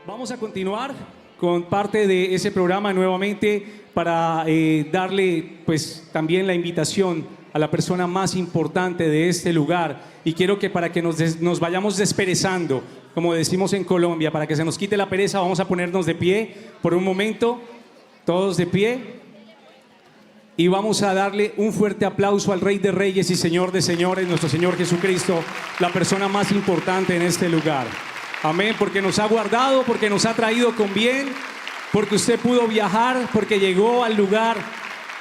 Vamos a continuar con parte de ese programa nuevamente para darle pues también la invitación a la persona más importante de este lugar, y quiero que para que nos vayamos desperezando, como decimos en Colombia, para que se nos quite la pereza, vamos a ponernos de pie por un momento, todos de pie, y vamos a darle un fuerte aplauso al Rey de Reyes y Señor de Señores, nuestro Señor Jesucristo, la persona más importante en este lugar. Amén, porque nos ha guardado, porque nos ha traído con bien, porque usted pudo viajar, porque llegó al lugar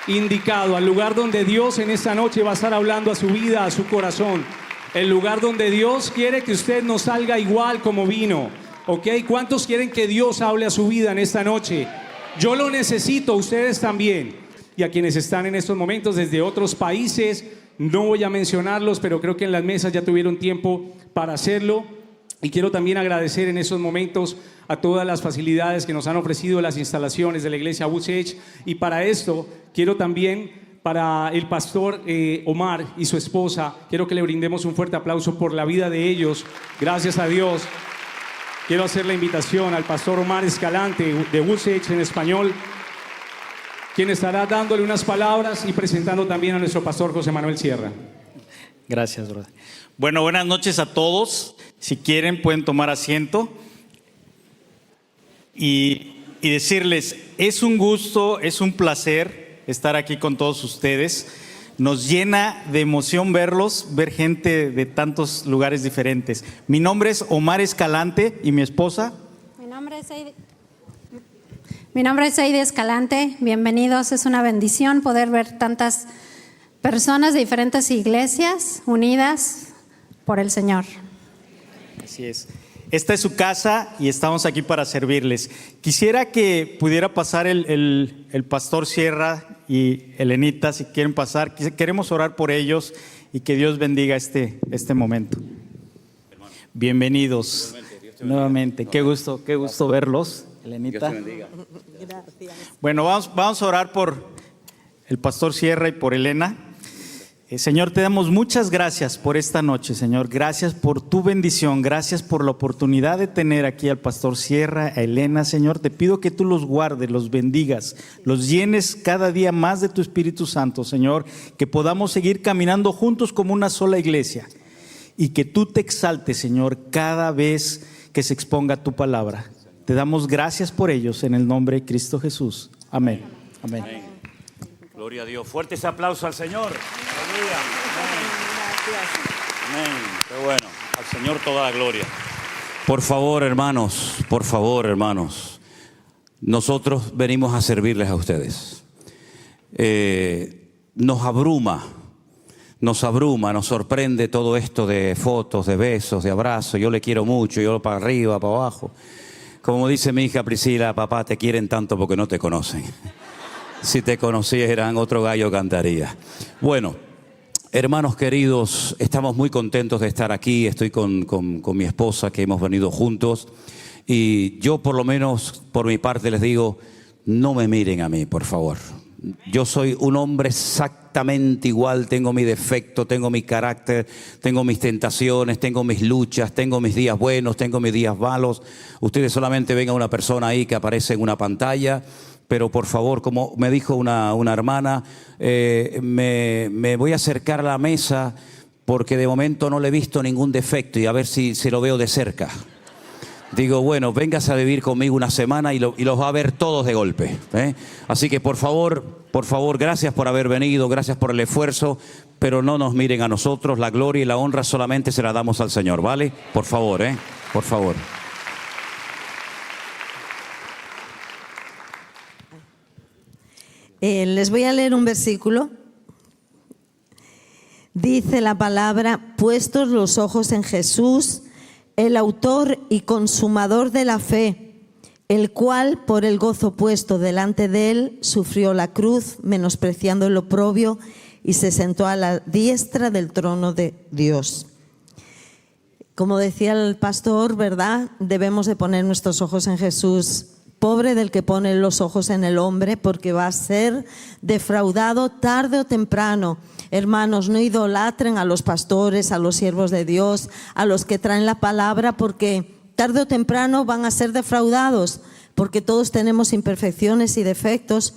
indicado, al lugar donde Dios en esta noche va a estar hablando a su vida, a su corazón. El lugar donde Dios quiere que usted no salga igual como vino. ¿Ok? ¿Cuántos quieren que Dios hable a su vida en esta noche? Yo lo necesito, ustedes también. Y a quienes están en estos momentos desde otros países, no voy a mencionarlos, pero creo que en las mesas ya tuvieron tiempo para hacerlo. Y quiero también agradecer en estos momentos a todas las facilidades que nos han ofrecido las instalaciones de la iglesia Usage. Y para esto quiero también, para el pastor Omar y su esposa, quiero que le brindemos un fuerte aplauso por la vida de ellos. Gracias a Dios. Quiero hacer la invitación al pastor Omar Escalante de Usage en español, quien estará dándole unas palabras y presentando también a nuestro pastor José Manuel Sierra. Gracias, brother. Bueno, buenas noches a todos. Si quieren pueden tomar asiento y decirles, es un gusto, es un placer estar aquí con todos ustedes. Nos llena de emoción verlos, ver gente de tantos lugares diferentes. Mi nombre es Omar Escalante y mi esposa. Mi nombre es Heidi Escalante. Bienvenidos, es una bendición poder ver tantas personas de diferentes iglesias unidas por el Señor. Así es. Esta es su casa y estamos aquí para servirles. Quisiera que pudiera pasar el pastor Sierra y Elenita, si quieren pasar. Queremos orar por ellos y que Dios bendiga este momento. Bienvenidos nuevamente. Qué gusto verlos, Elenita. Gracias. Bueno, vamos a orar por el pastor Sierra y por Elena. Señor, te damos muchas gracias por esta noche, Señor. Gracias por tu bendición. Gracias por la oportunidad de tener aquí al pastor Sierra, a Elena, Señor. Te pido que tú los guardes, los bendigas, los llenes cada día más de tu Espíritu Santo, Señor. Que podamos seguir caminando juntos como una sola iglesia. Y que tú te exaltes, Señor, cada vez que se exponga tu palabra. Te damos gracias por ellos en el nombre de Cristo Jesús. Amén. Amén. Amén. Gloria a Dios. Fuerte ese aplauso al Señor. Aleluya. Amén. Amén. Qué bueno. Al Señor toda la gloria. Por favor, hermanos. Nosotros venimos a servirles a ustedes. Nos abruma, nos sorprende todo esto de fotos, de besos, de abrazos. Yo le quiero mucho, yo para arriba, para abajo. Como dice mi hija Priscila, papá, te quieren tanto porque no te conocen. Si te conocieran, otro gallo cantaría. Bueno, hermanos queridos, estamos muy contentos de estar aquí. Estoy con mi esposa, que hemos venido juntos. Y yo, por lo menos, por mi parte, les digo, no me miren a mí, por favor. Yo soy un hombre exactamente igual. Tengo mi defecto, tengo mi carácter, tengo mis tentaciones, tengo mis luchas, tengo mis días buenos, tengo mis días malos. Ustedes solamente ven a una persona ahí que aparece en una pantalla. Pero por favor, como me dijo una hermana, me voy a acercar a la mesa porque de momento no le he visto ningún defecto y a ver si lo veo de cerca. Digo, bueno, véngase a vivir conmigo una semana y los va a ver todos de golpe. Así que por favor, gracias por haber venido, gracias por el esfuerzo, pero no nos miren a nosotros. La gloria y la honra solamente se la damos al Señor, ¿vale? Por favor, por favor. Les voy a leer un versículo. Dice la palabra: puestos los ojos en Jesús, el autor y consumador de la fe, el cual por el gozo puesto delante de él sufrió la cruz, menospreciando el oprobio, y se sentó a la diestra del trono de Dios. Como decía el pastor, ¿verdad? Debemos de poner nuestros ojos en Jesús. Pobre del que pone los ojos en el hombre, porque va a ser defraudado tarde o temprano. Hermanos, no idolatren a los pastores, a los siervos de Dios, a los que traen la palabra, porque tarde o temprano van a ser defraudados, porque todos tenemos imperfecciones y defectos.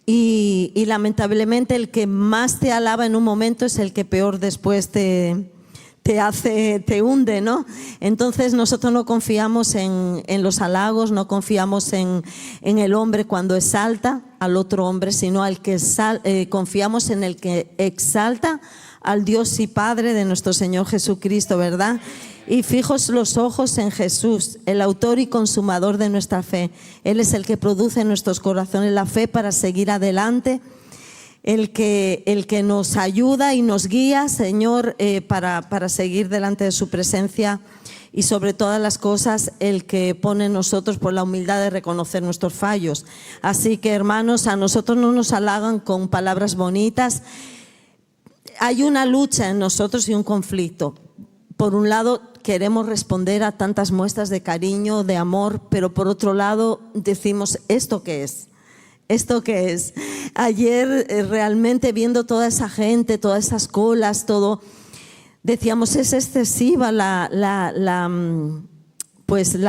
Y lamentablemente el que más te alaba en un momento es el que peor después te hunde, ¿no? Entonces nosotros no confiamos en los halagos, no confiamos en el hombre cuando exalta al otro hombre, sino confiamos en el que exalta al Dios y Padre de nuestro Señor Jesucristo, ¿verdad? Y fijos los ojos en Jesús, el autor y consumador de nuestra fe. Él es el que produce en nuestros corazones la fe para seguir adelante, el que nos ayuda y nos guía, Señor, para seguir delante de su presencia, y sobre todas las cosas el que pone en nosotros por la humildad de reconocer nuestros fallos. Así que, hermanos, a nosotros no nos halagan con palabras bonitas. Hay una lucha en nosotros y un conflicto. Por un lado, queremos responder a tantas muestras de cariño, de amor, pero por otro lado decimos, ¿esto qué es? ¿Esto qué es? Ayer realmente viendo toda esa gente, todas esas colas, todo, decíamos, es excesiva la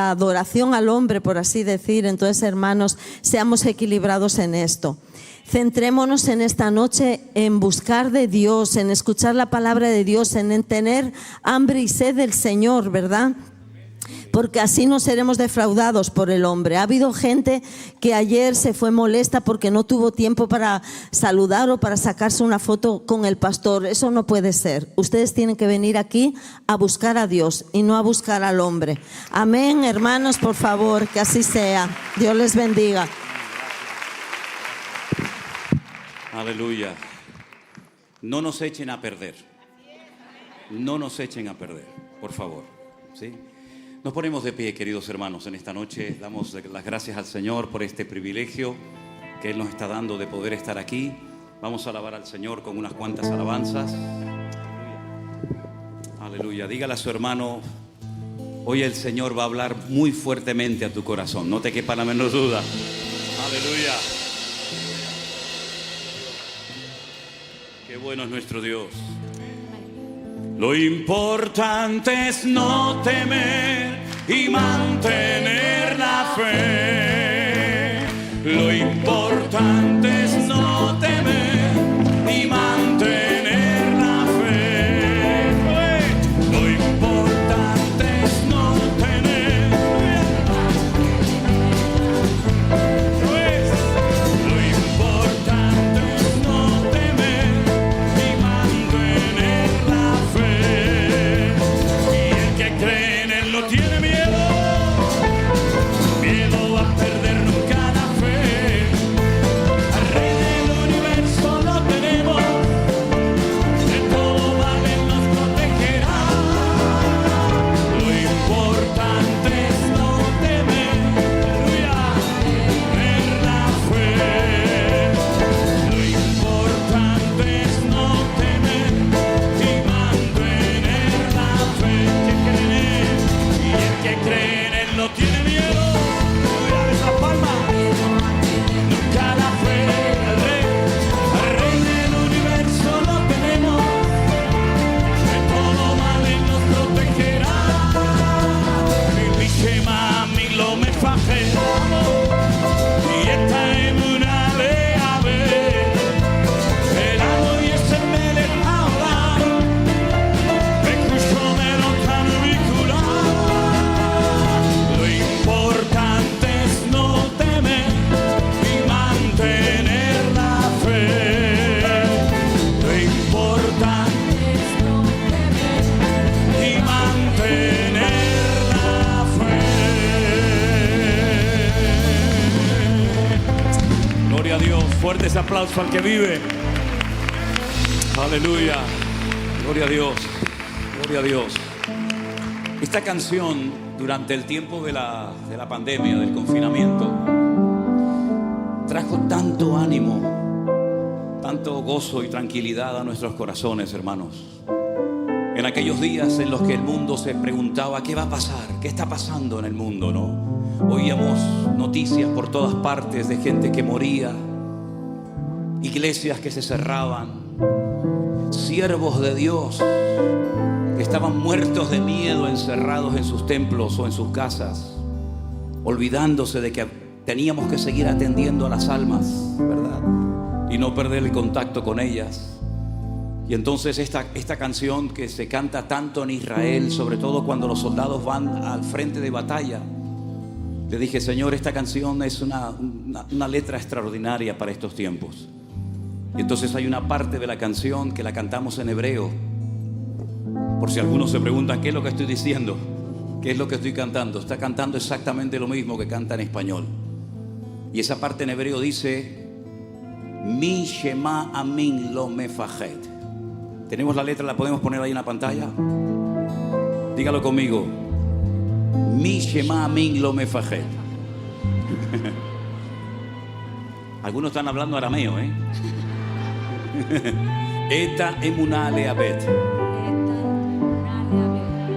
adoración al hombre, por así decir. Entonces, hermanos, seamos equilibrados en esto. Centrémonos en esta noche en buscar de Dios, en escuchar la palabra de Dios, en tener hambre y sed del Señor, ¿verdad? Porque así no seremos defraudados por el hombre. Ha habido gente que ayer se fue molesta porque no tuvo tiempo para saludar o para sacarse una foto con el pastor. Eso no puede ser. Ustedes tienen que venir aquí a buscar a Dios y no a buscar al hombre. Amén, hermanos, por favor, que así sea. Dios les bendiga. Aleluya. No nos echen a perder. No nos echen a perder, por favor. ¿Sí? Nos ponemos de pie, queridos hermanos, en esta noche. Damos las gracias al Señor por este privilegio que Él nos está dando de poder estar aquí. Vamos a alabar al Señor con unas cuantas alabanzas. Aleluya. Dígale a su hermano, hoy el Señor va a hablar muy fuertemente a tu corazón. No te quepa la menor duda. Aleluya. Qué bueno es nuestro Dios. Lo importante es no temer y mantener la fe. Lo importante es no temer y mantener la fe. Lo importante es no temer. Lo importante es no temer y mantener la fe. Y el que cree en Él no tiene miedo. Miedo a perder nunca la fe. Al Rey del universo lo tenemos. De todo mal Él nos protegerá. Lo importante es no temer. Aleluya. Tener la fe. Lo importante es no temer y mantener la fe. Que cree en Él no tiene miedo. Aleluya, esa palma. Nunca la fe. Al Rey del universo lo tenemos. De todo mal Él nos protegerá. Mi Shema, mi lo me faje. Y esta emuna le ave. El amo y ese me le habla. Me cruzo me lo tan vincular. Lo importante es no temer y mantener la fe. Lo importante es no temer y mantener la fe. Gloria a Dios. Fuerte ese aplauso al que vive. Aleluya. Gloria a Dios. Gloria a Dios. Esta canción, durante el tiempo de la pandemia, del confinamiento, trajo tanto ánimo, tanto gozo y tranquilidad a nuestros corazones, hermanos. En aquellos días en los que el mundo se preguntaba, ¿qué va a pasar? ¿Qué está pasando en el mundo? ¿No? Oíamos noticias por todas partes de gente que moría, iglesias que se cerraban, siervos de Dios que estaban muertos de miedo, encerrados en sus templos o en sus casas, olvidándose de que teníamos que seguir atendiendo a las almas, ¿verdad? Y no perder el contacto con ellas. Y entonces esta canción que se canta tanto en Israel, sobre todo cuando los soldados van al frente de batalla, le dije: Señor, esta canción es una letra extraordinaria para estos tiempos. Y entonces hay una parte de la canción que la cantamos en hebreo. Por si algunos se preguntan qué es lo que estoy diciendo, qué es lo que estoy cantando, está cantando exactamente lo mismo que canta en español. Y esa parte en hebreo dice: Mi shema amin lo mefajed. Tenemos la letra, la podemos poner ahí en la pantalla. Dígalo conmigo: Mi shema amin lo mefajed. Algunos están hablando arameo, ¿eh? Eta emuná leabet.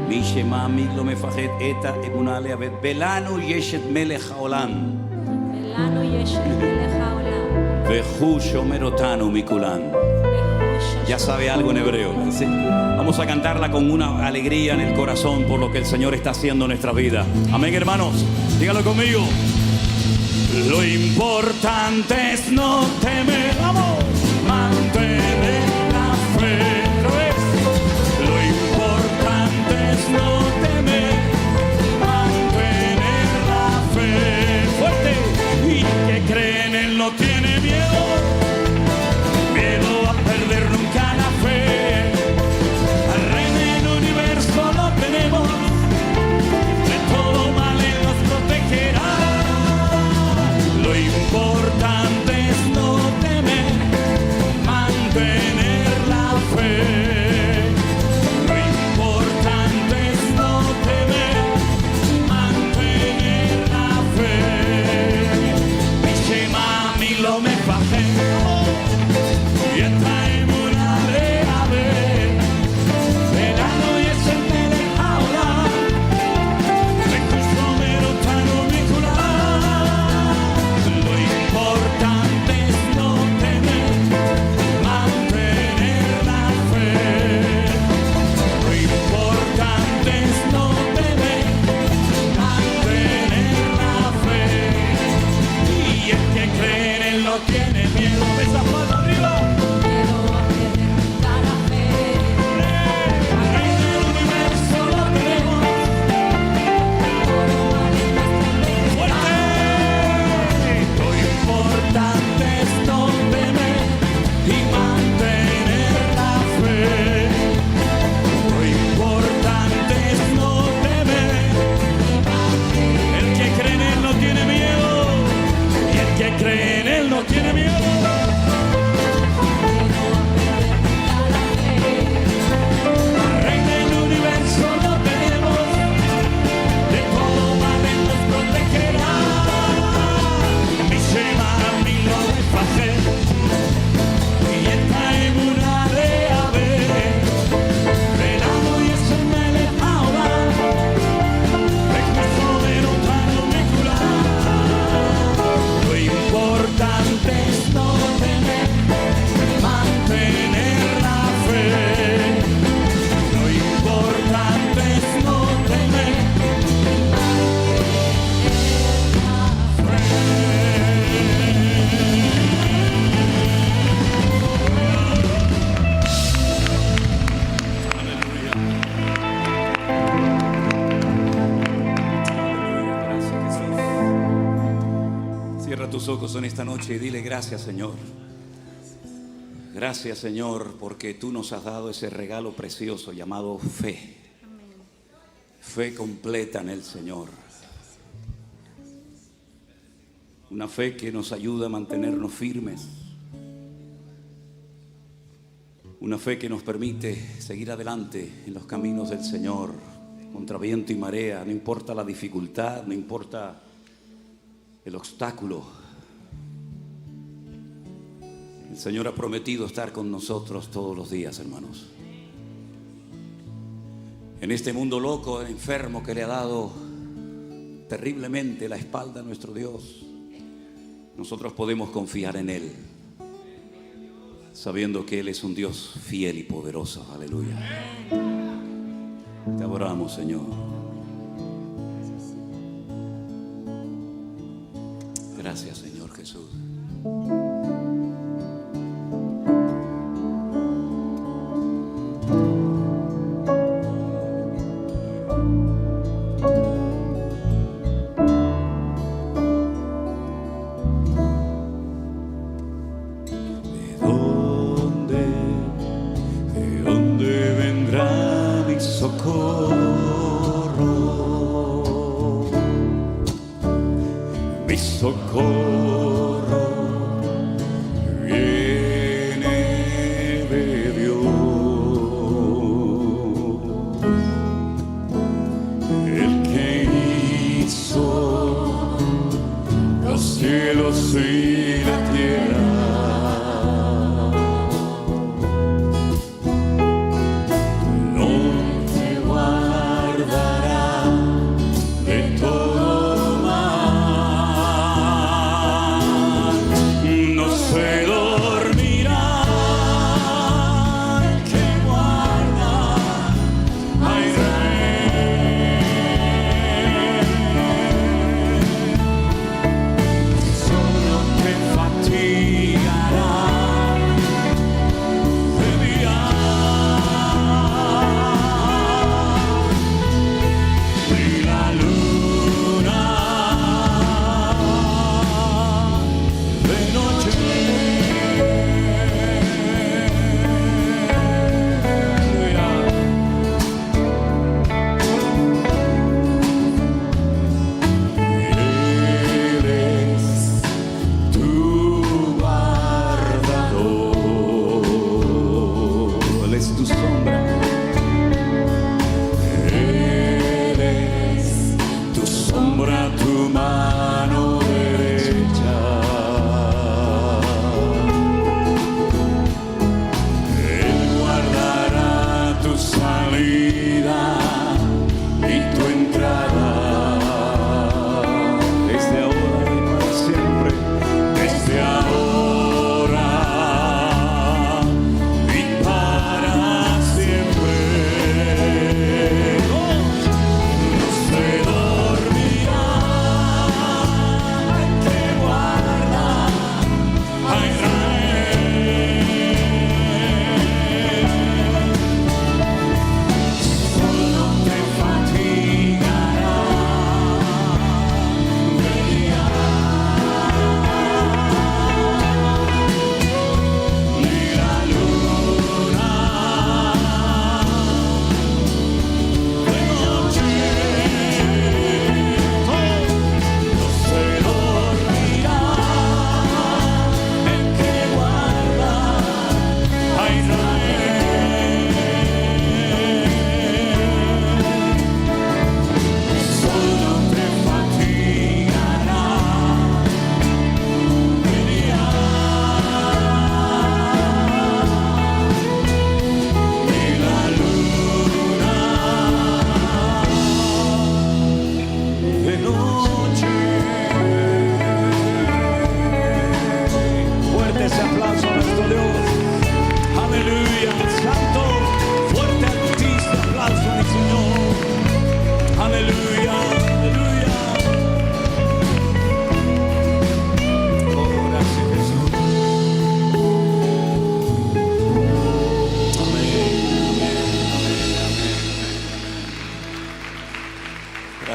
Mi shema amin lo mefajed. Eta emuná leabet. Belanu yeshet melech haolam. Vehu shomer otanu mikulan. Ya sabe algo en hebreo, ¿sí? Vamos a cantarla con una alegría en el corazón por lo que el Señor está haciendo en nuestra vida. Amén, hermanos. Dígalo conmigo. Lo importante es no temer, vamos, mantener la fe. Lo importante es no temer, mantener la fe. Fuerte. Y que cree en Él no tiene miedo. Miedo a perder nunca la fe. Al Rey del universo lo tenemos. De todo mal Él nos protegerá. Lo importante es no temer, mantener la fe. Lo importante es no temer, mantener la fe. Mi shema mi lo me bajé. Y traemos una ave, verano y es el melech haolam, recurso merotano mikulam. Lo importante es no temer, mantener la fe. Lo importante es no temer, mantener la fe. Y el que cree en Él no tiene miedo. Esa mano arriba. Cree en Él no tiene miedo. Rey del universo lo tenemos. De todo mal Él nos protegerá. Mi shema mi lo mefajed. Y entra en una ave. Verano y es el melech haolam. Recurso merotano mikulam. Lo importante es no temer, mantener la fe. Lo importante es no temer, Gracias, Jesús. Cierra tus ojos en esta noche y dile: gracias, Señor. Gracias, Señor, porque tú nos has dado ese regalo precioso llamado fe. Fe completa en el Señor. Una fe que nos ayuda a mantenernos firmes. Una fe que nos permite seguir adelante en los caminos del Señor, contra viento y marea. No importa la dificultad, no importa el obstáculo. El Señor ha prometido estar con nosotros todos los días, hermanos. En este mundo loco, enfermo, que le ha dado terriblemente la espalda a nuestro Dios, nosotros podemos confiar en Él, sabiendo que Él es un Dios fiel y poderoso. Aleluya. adoramos, Señor. Gracias, Señor Jesús. ¿De dónde vendrá mi socorro? Mi socorro viene de Dios, el que hizo los cielos y la tierra.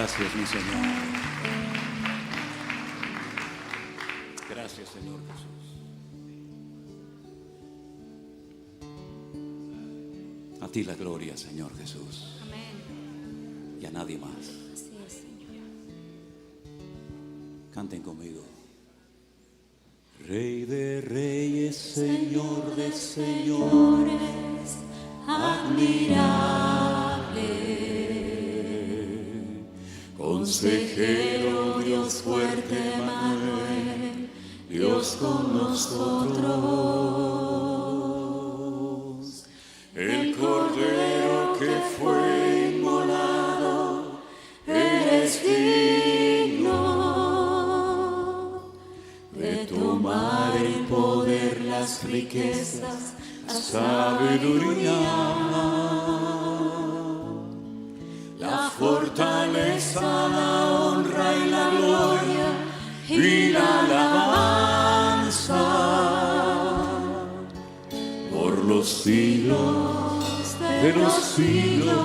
Gracias, mi Señor. Gracias, Señor Jesús. A ti la gloria, Señor Jesús. Amén. Y a nadie más. Así es, Señor. Canten conmigo. Rey de reyes, Señor de señores, admirable. Consejero, Dios fuerte, Manuel, Dios con nosotros. El Cordero que fue inmolado, eres digno de tomar en poder las riquezas, la sabiduría. fortaleza, la honra y la gloria y la alabanza por los siglos de los siglos.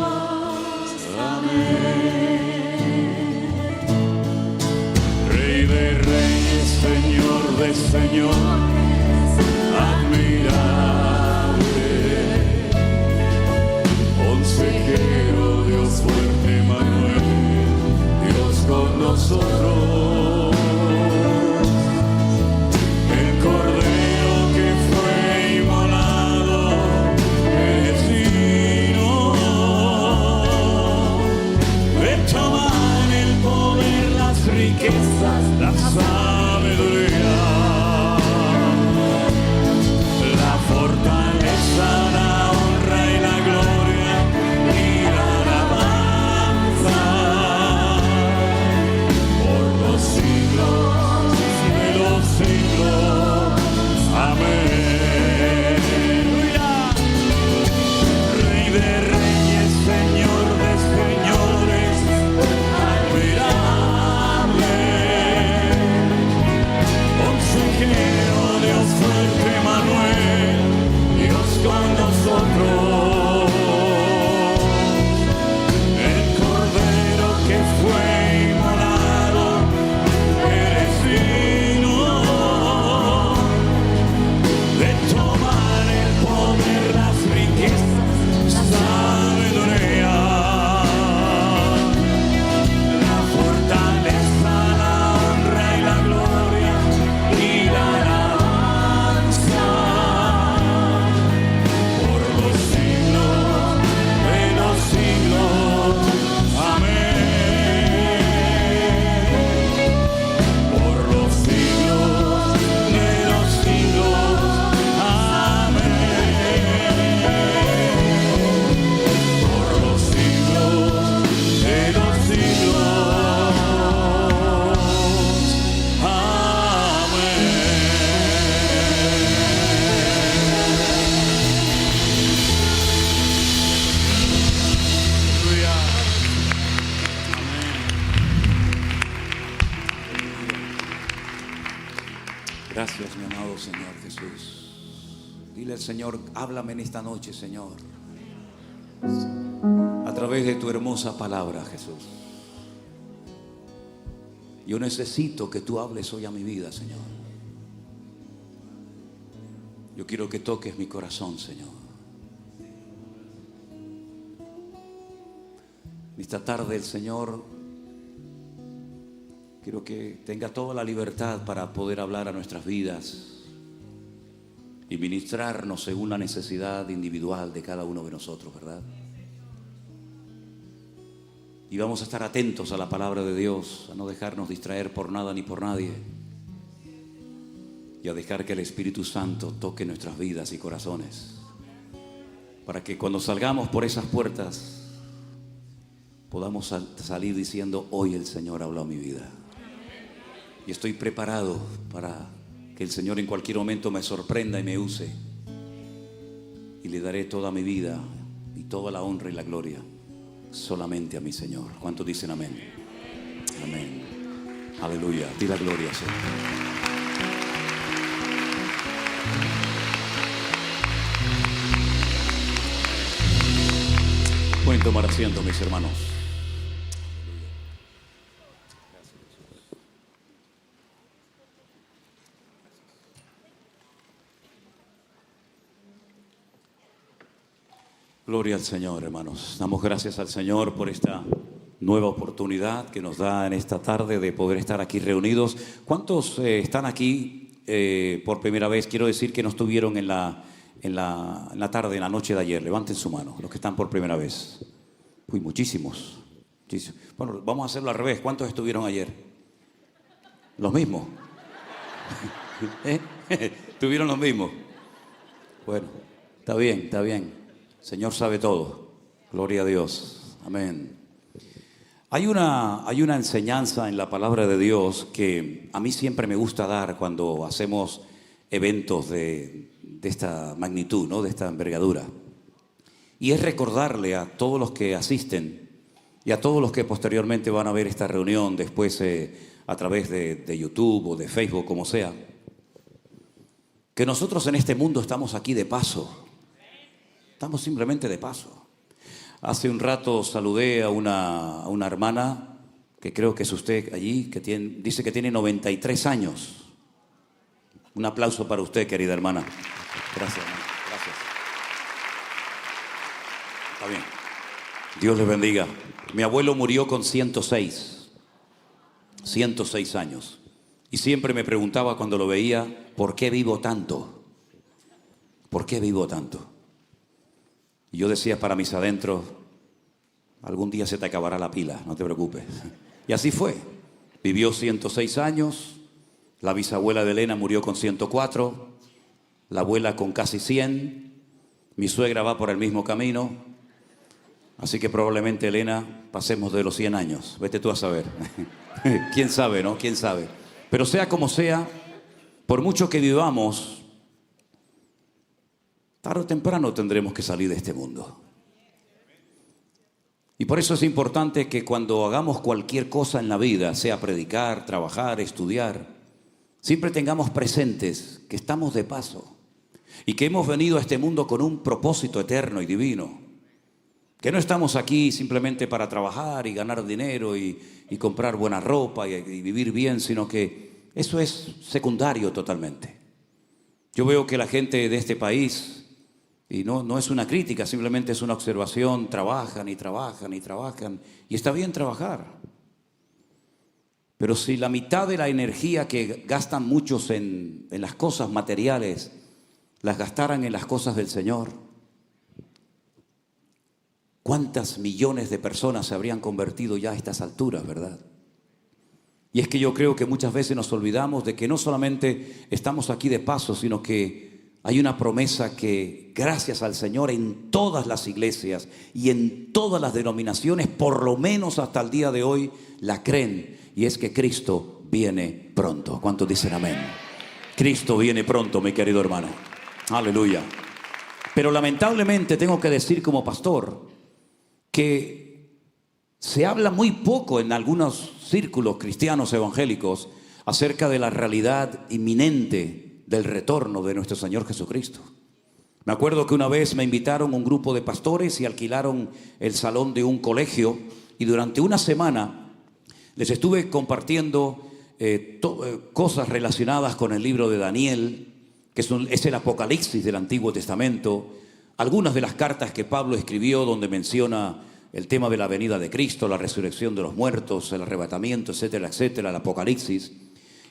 Amén. Rey de reyes, Señor de señores, admirable, consejero, Dios fuerte, Manuel, Dios con nosotros, el Cordero que fue inmolado, eres digno de tomar el poder, las riquezas, la sabiduría, la fortaleza, la honra y la gloria y la alabanza por los siglos de los siglos. Amén. Rey de reyes, Señor de señores, admirable, consejero, Dios fuerte, Manuel, Dios con nosotros, el Cordero que fue inmolado, eres digno de tomar el poder, las riquezas, la sabiduría, la fortaleza, la honra y la gloria y la alabanza por los siglos de los siglos. Amén. Por los siglos de los siglos. Amén. Por los siglos de los siglos. Gracias, mi amado Señor Jesús. Dile al Señor, háblame en esta noche, Señor, a través de tu hermosa palabra, Jesús. Yo necesito que tú hables hoy a mi vida, Señor. Yo quiero que toques mi corazón, Señor. Esta tarde el Señor quiero que tenga toda la libertad para poder hablar a nuestras vidas y ministrarnos según la necesidad individual de cada uno de nosotros, ¿verdad? Y vamos a estar atentos a la palabra de Dios, a no dejarnos distraer por nada ni por nadie, y a dejar que el Espíritu Santo toque nuestras vidas y corazones, para que cuando salgamos por esas puertas podamos salir diciendo, hoy el Señor habló a mi vida. Y estoy preparado para que el Señor en cualquier momento me sorprenda y me use. Y le daré toda mi vida y toda la honra y la gloria solamente a mi Señor. ¿Cuántos dicen amén? Amén. Aleluya. Di la gloria, Señor. Pueden tomar asiento, mis hermanos. Gloria al Señor, hermanos. Damos gracias al Señor por esta nueva oportunidad que nos da en esta tarde de poder estar aquí reunidos. ¿Cuántos están aquí por primera vez? Quiero decir que no estuvieron en la tarde, en la noche de ayer. Levanten su mano, los que están por primera vez. Uy, muchísimos. Bueno, vamos a hacerlo al revés. ¿Cuántos estuvieron ayer? ¿Los mismos? ¿Tuvieron los mismos? Bueno, está bien, está bien. El Señor sabe todo. Gloria a Dios. Amén. Hay una enseñanza en la palabra de Dios que a mí siempre me gusta dar cuando hacemos eventos de esta magnitud, ¿no? De esta envergadura. Y es recordarle a todos los que asisten y a todos los que posteriormente van a ver esta reunión después a través de YouTube o de Facebook, como sea, que nosotros en este mundo estamos aquí de paso. Estamos simplemente de paso. Hace un rato saludé a una hermana, que creo que es usted allí, que dice que tiene 93 años. Un aplauso para usted, querida hermana. Gracias, hermana. Gracias. Está bien. Dios les bendiga. Mi abuelo murió con 106 años. Y siempre me preguntaba cuando lo veía, ¿por qué vivo tanto? ¿Por qué vivo tanto? Y yo decía para mis adentros, algún día se te acabará la pila, no te preocupes. Y así fue. Vivió 106 años, la bisabuela de Elena murió con 104, la abuela con casi 100, mi suegra va por el mismo camino, así que probablemente, Elena, pasemos de los 100 años. Vete tú a saber. ¿Quién sabe, no? ¿Quién sabe? Pero sea como sea, por mucho que vivamos, tarde o temprano tendremos que salir de este mundo. Y por eso es importante que cuando hagamos cualquier cosa en la vida, sea predicar, trabajar, estudiar, siempre tengamos presentes que estamos de paso y que hemos venido a este mundo con un propósito eterno y divino. Que no estamos aquí simplemente para trabajar y ganar dinero y comprar buena ropa y vivir bien, sino que eso es secundario totalmente. Yo veo que la gente de este país, y no es una crítica, simplemente es una observación, trabajan y trabajan y trabajan, y está bien trabajar. Pero si la mitad de la energía que gastan muchos en las cosas materiales, las gastaran en las cosas del Señor, ¿cuántas millones de personas se habrían convertido ya a estas alturas, verdad? Y es que yo creo que muchas veces nos olvidamos de que no solamente estamos aquí de paso, sino que hay una promesa que, gracias al Señor, en todas las iglesias y en todas las denominaciones, por lo menos hasta el día de hoy, la creen. Y es que Cristo viene pronto. ¿Cuántos dicen amén? Cristo viene pronto, mi querido hermano. Aleluya. Pero lamentablemente tengo que decir como pastor que se habla muy poco en algunos círculos cristianos evangélicos acerca de la realidad inminente del retorno de nuestro Señor Jesucristo. Me acuerdo que una vez me invitaron un grupo de pastores y alquilaron el salón de un colegio, y durante una semana les estuve compartiendo cosas relacionadas con el libro de Daniel, que es el Apocalipsis del Antiguo Testamento, algunas de las cartas que Pablo escribió donde menciona el tema de la venida de Cristo, la resurrección de los muertos, el arrebatamiento, etcétera, etcétera, el Apocalipsis.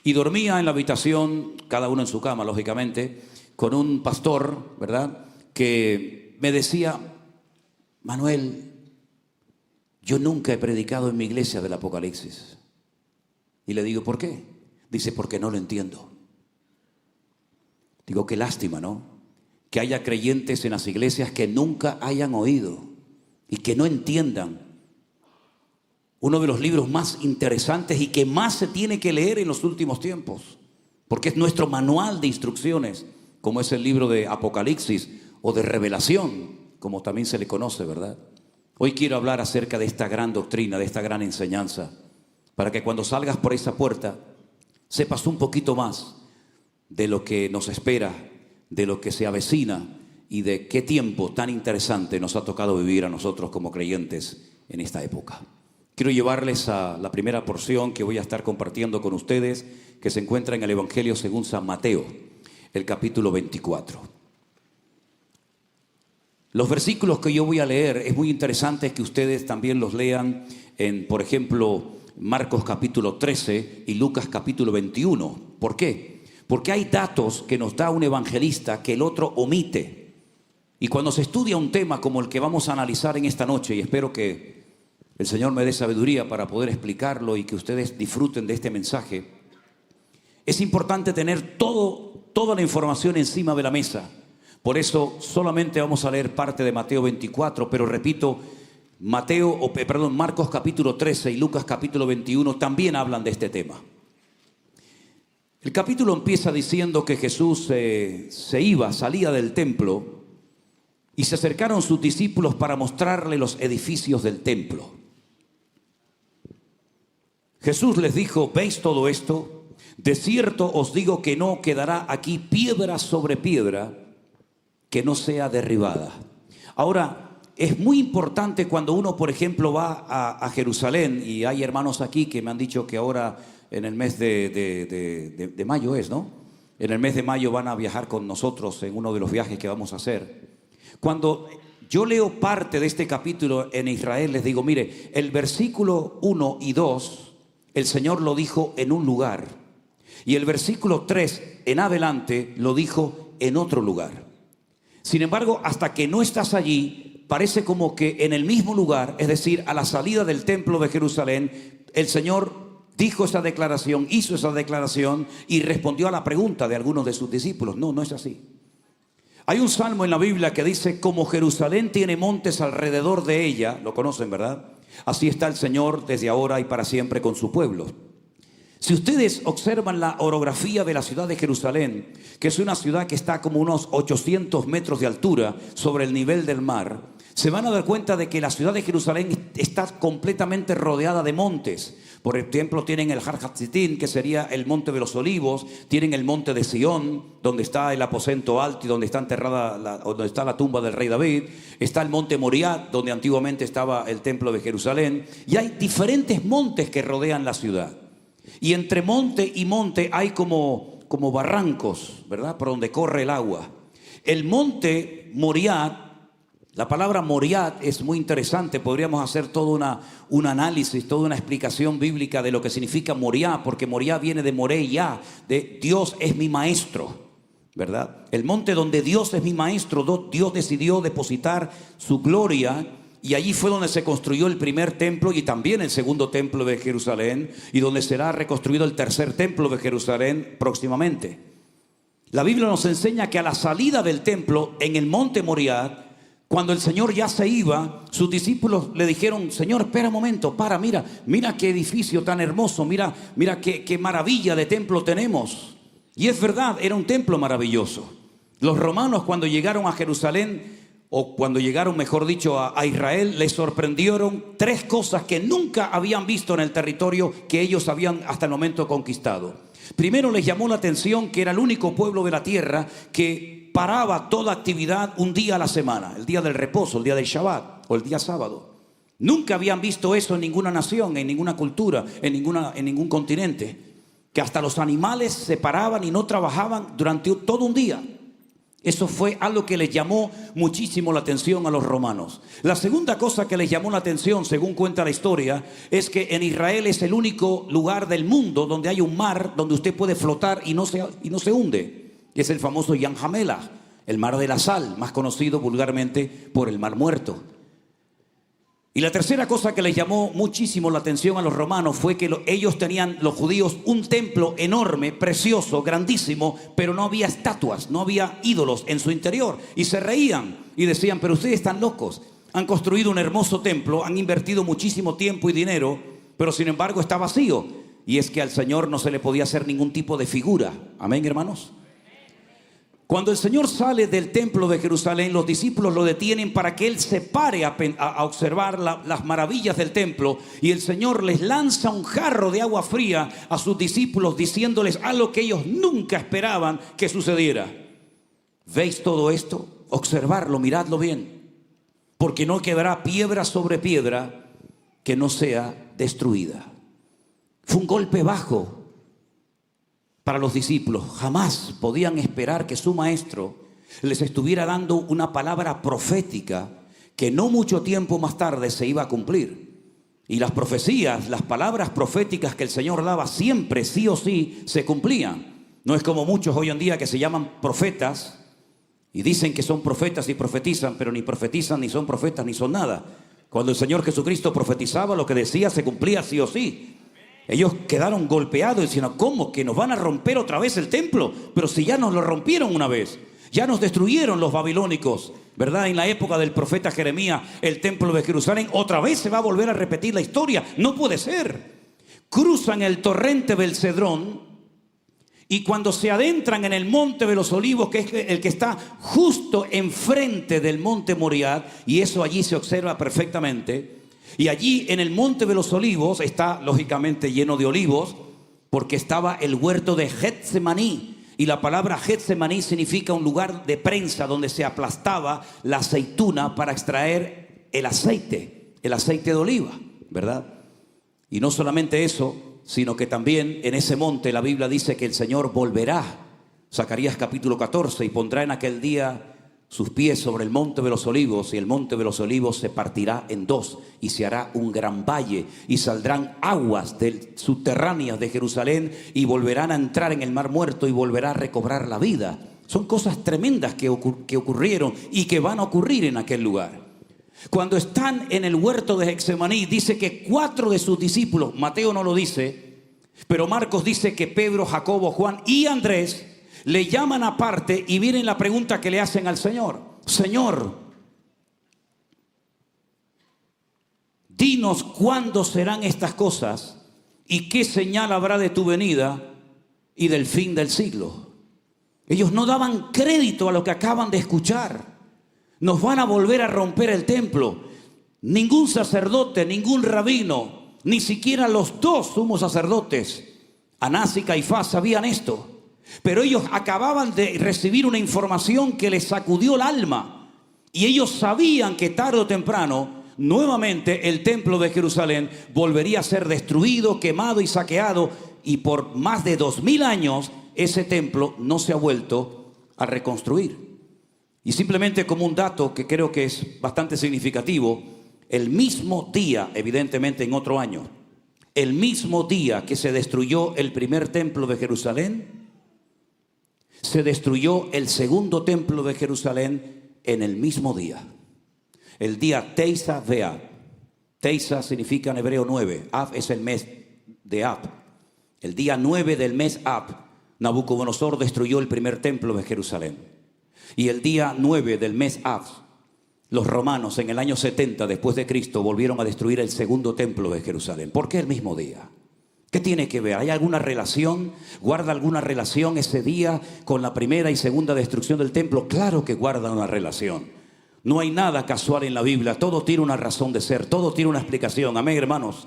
Y dormía en la habitación, cada uno en su cama, lógicamente, con un pastor, ¿verdad?, que me decía: Manuel, yo nunca he predicado en mi iglesia del Apocalipsis. Y le digo, ¿por qué? Dice, porque no lo entiendo. Digo, qué lástima, ¿no? Que haya creyentes en las iglesias que nunca hayan oído y que no entiendan uno de los libros más interesantes y que más se tiene que leer en los últimos tiempos, porque es nuestro manual de instrucciones, como es el libro de Apocalipsis o de Revelación, como también se le conoce, ¿verdad? Hoy quiero hablar acerca de esta gran doctrina, de esta gran enseñanza, para que cuando salgas por esa puerta sepas un poquito más de lo que nos espera, de lo que se avecina y de qué tiempo tan interesante nos ha tocado vivir a nosotros como creyentes en esta época. Quiero llevarles a la primera porción que voy a estar compartiendo con ustedes, que se encuentra en el Evangelio según San Mateo, el capítulo 24. Los versículos que yo voy a leer es muy interesante que ustedes también los lean en, por ejemplo, Marcos capítulo 13 y Lucas capítulo 21. ¿Por qué? Porque hay datos que nos da un evangelista que el otro omite. Y cuando se estudia un tema como el que vamos a analizar en esta noche, y espero que el Señor me dé sabiduría para poder explicarlo y que ustedes disfruten de este mensaje, es importante tener toda la información encima de la mesa. Por eso solamente vamos a leer parte de Mateo 24, pero repito, Marcos capítulo 13 y Lucas capítulo 21 también hablan de este tema. El capítulo empieza diciendo que Jesús salía del templo y se acercaron sus discípulos para mostrarle los edificios del templo. Jesús les dijo: ¿veis todo esto? De cierto os digo que no quedará aquí piedra sobre piedra que no sea derribada. Ahora, es muy importante cuando uno, por ejemplo, va a Jerusalén, y hay hermanos aquí que me han dicho que ahora en el mes de mayo es, ¿no? En el mes de mayo van a viajar con nosotros en uno de los viajes que vamos a hacer. Cuando yo leo parte de este capítulo en Israel, les digo, mire, el versículo 1 y 2, el Señor lo dijo en un lugar, y el versículo 3 en adelante lo dijo en otro lugar. Sin embargo, hasta que no estás allí, parece como que en el mismo lugar, es decir, a la salida del templo de Jerusalén, el Señor dijo esa declaración, hizo esa declaración y respondió a la pregunta de algunos de sus discípulos. No, no es así. Hay un salmo en la Biblia que dice: como Jerusalén tiene montes alrededor de ella, lo conocen, ¿verdad? Así está el Señor desde ahora y para siempre con su pueblo. Si ustedes observan la orografía de la ciudad de Jerusalén, que es una ciudad que está como unos 800 metros de altura sobre el nivel del mar, se van a dar cuenta de que la ciudad de Jerusalén está completamente rodeada de montes. Por ejemplo, tienen el Har Hatzitín, que sería el monte de los olivos. Tienen el monte de Sión, donde está el aposento alto y donde está enterrada donde está la tumba del rey David. Está el monte Moriah, donde antiguamente estaba el templo de Jerusalén. Y hay diferentes montes que rodean la ciudad. Y entre monte y monte hay como barrancos, ¿verdad? Por donde corre el agua. El monte Moriah, la palabra Moriah es muy interesante. Podríamos hacer todo un análisis, toda una explicación bíblica de lo que significa Moriah, porque Moriah viene de Moreya, de Dios es mi maestro, ¿verdad? El monte donde Dios es mi maestro, Dios decidió depositar su gloria, y allí fue donde se construyó el primer templo y también el segundo templo de Jerusalén, y donde será reconstruido el tercer templo de Jerusalén próximamente. La Biblia nos enseña que a la salida del templo en el monte Moriah, cuando el Señor ya se iba, sus discípulos le dijeron: Señor, espera un momento, mira qué edificio tan hermoso, mira qué maravilla de templo tenemos. Y es verdad, era un templo maravilloso. Los romanos, cuando llegaron a Jerusalén, o cuando llegaron, mejor dicho, a Israel, les sorprendieron tres cosas que nunca habían visto en el territorio que ellos habían hasta el momento conquistado. Primero, les llamó la atención que era el único pueblo de la tierra que paraba toda actividad un día a la semana, el día del reposo, el día del Shabbat o el día sábado. Nunca habían visto eso en ninguna nación, en ninguna cultura, en ningún continente, que hasta los animales se paraban y no trabajaban durante todo un día. Eso fue algo que les llamó muchísimo la atención a los romanos. La segunda cosa que les llamó la atención, según cuenta la historia, es que en Israel es el único lugar del mundo donde hay un mar donde usted puede flotar y no se hunde. Es el famoso Yam Hamelach, el mar de la sal, más conocido vulgarmente por el mar muerto. Y la tercera cosa que les llamó muchísimo la atención a los romanos fue que ellos tenían, los judíos, un templo enorme, precioso, grandísimo, pero no había estatuas, no había ídolos en su interior. Y se reían y decían: pero ustedes están locos, han construido un hermoso templo, han invertido muchísimo tiempo y dinero, pero sin embargo está vacío. Y es que al Señor no se le podía hacer ningún tipo de figura. Amén, hermanos. Cuando el Señor sale del templo de Jerusalén, los discípulos lo detienen para que Él se pare a observar las maravillas del templo. Y el Señor les lanza un jarro de agua fría a sus discípulos, diciéndoles algo que ellos nunca esperaban que sucediera. ¿Veis todo esto? Observarlo, miradlo bien. Porque no quedará piedra sobre piedra que no sea destruida. Fue un golpe bajo para los discípulos. Jamás podían esperar que su maestro les estuviera dando una palabra profética que no mucho tiempo más tarde se iba a cumplir. Y las profecías, las palabras proféticas que el Señor daba siempre, sí o sí, se cumplían. No es como muchos hoy en día que se llaman profetas y dicen que son profetas y profetizan, pero ni profetizan, ni son profetas, ni son nada. Cuando el Señor Jesucristo profetizaba, lo que decía se cumplía sí o sí. Ellos quedaron golpeados y decían: ¿cómo que nos van a romper otra vez el templo? Pero si ya nos lo rompieron una vez, ya nos destruyeron los babilónicos, ¿verdad? En la época del profeta Jeremías, el templo de Jerusalén, otra vez se va a volver a repetir la historia. No puede ser. Cruzan el torrente del Cedrón y cuando se adentran en el monte de los olivos, que es el que está justo enfrente del monte Moriah, y eso allí se observa perfectamente, Y allí en el Monte de los Olivos está lógicamente lleno de olivos, porque estaba el huerto de Getsemaní. Y la palabra Getsemaní significa un lugar de prensa donde se aplastaba la aceituna para extraer el aceite de oliva, ¿verdad? Y no solamente eso, sino que también en ese monte la Biblia dice que el Señor volverá, Zacarías capítulo 14, y pondrá en aquel día sus pies sobre el monte de los olivos, y el monte de los olivos se partirá en dos y se hará un gran valle, y saldrán aguas subterráneas de Jerusalén y volverán a entrar en el mar muerto y volverá a recobrar la vida. Son cosas tremendas que ocurrieron y que van a ocurrir en aquel lugar. Cuando están en el huerto de Getsemaní, dice que 4 de sus discípulos, Mateo no lo dice, pero Marcos dice que Pedro, Jacobo, Juan y Andrés le llaman aparte y miren la pregunta que le hacen al Señor. Señor, dinos cuándo serán estas cosas y qué señal habrá de tu venida y del fin del siglo. Ellos no daban crédito a lo que acaban de escuchar. Nos van a volver a romper el templo. Ningún sacerdote, ningún rabino, ni siquiera los 2 sumos sacerdotes, Anás y Caifás, sabían esto. Pero ellos acababan de recibir una información que les sacudió el alma. Y ellos sabían que tarde o temprano, nuevamente el templo de Jerusalén volvería a ser destruido, quemado y saqueado. Y por más de 2000 años, ese templo no se ha vuelto a reconstruir. Y simplemente como un dato que creo que es bastante significativo, el mismo día, evidentemente en otro año, el mismo día que se destruyó el primer templo de Jerusalén, se destruyó el segundo templo de Jerusalén en el mismo día. El día Teisa Beab. Teisa significa en hebreo 9. Ab es el mes de Ab. El día 9 del mes Ab, Nabucodonosor destruyó el primer templo de Jerusalén. Y el día 9 del mes Ab, los romanos en el año 70 después de Cristo volvieron a destruir el segundo templo de Jerusalén. ¿Por qué el mismo día? ¿Qué tiene que ver? ¿Hay alguna relación? ¿Guarda alguna relación ese día con la primera y segunda destrucción del templo? Claro que guarda una relación. No hay nada casual en la Biblia. Todo tiene una razón de ser. Todo tiene una explicación. Amén, hermanos.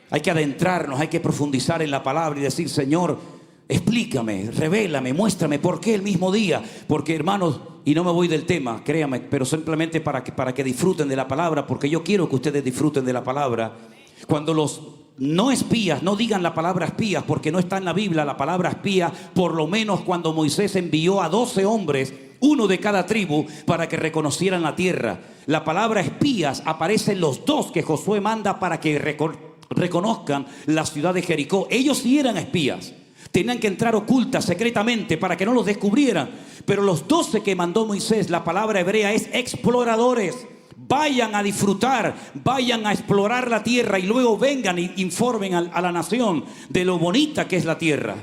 Hay que adentrarnos, hay que profundizar en la palabra y decir, Señor, explícame, revélame, muéstrame por qué el mismo día. Porque, hermanos, y no me voy del tema, créame, pero simplemente para que disfruten de la palabra, porque yo quiero que ustedes disfruten de la palabra. Cuando los no espías, no digan la palabra espías, porque no está en la Biblia la palabra espía, por lo menos cuando Moisés envió a 12 hombres, uno de cada tribu, para que reconocieran la tierra. La palabra espías aparece en los 2 que Josué manda para que reconozcan la ciudad de Jericó. Ellos sí eran espías. Tenían que entrar ocultas, secretamente, para que no los descubrieran. Pero los 12 que mandó Moisés, la palabra hebrea es exploradores. Vayan a disfrutar, vayan a explorar la tierra y luego vengan e informen a la nación de lo bonita que es la tierra.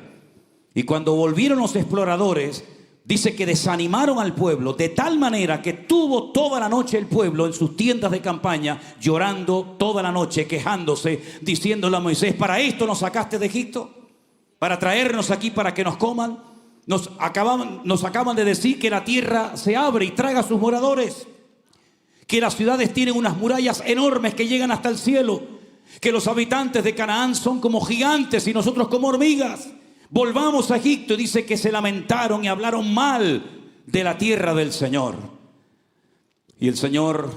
Y cuando volvieron los exploradores, dice que desanimaron al pueblo de tal manera que tuvo toda la noche el pueblo en sus tiendas de campaña llorando toda la noche, quejándose, diciéndole a Moisés, ¿para esto nos sacaste de Egipto? ¿Para traernos aquí para que nos coman? Nos acaban de decir que la tierra se abre y traga a sus moradores, que las ciudades tienen unas murallas enormes que llegan hasta el cielo, que los habitantes de Canaán son como gigantes y nosotros como hormigas. Volvamos a Egipto. Y dice que se lamentaron y hablaron mal de la tierra del Señor. Y el Señor,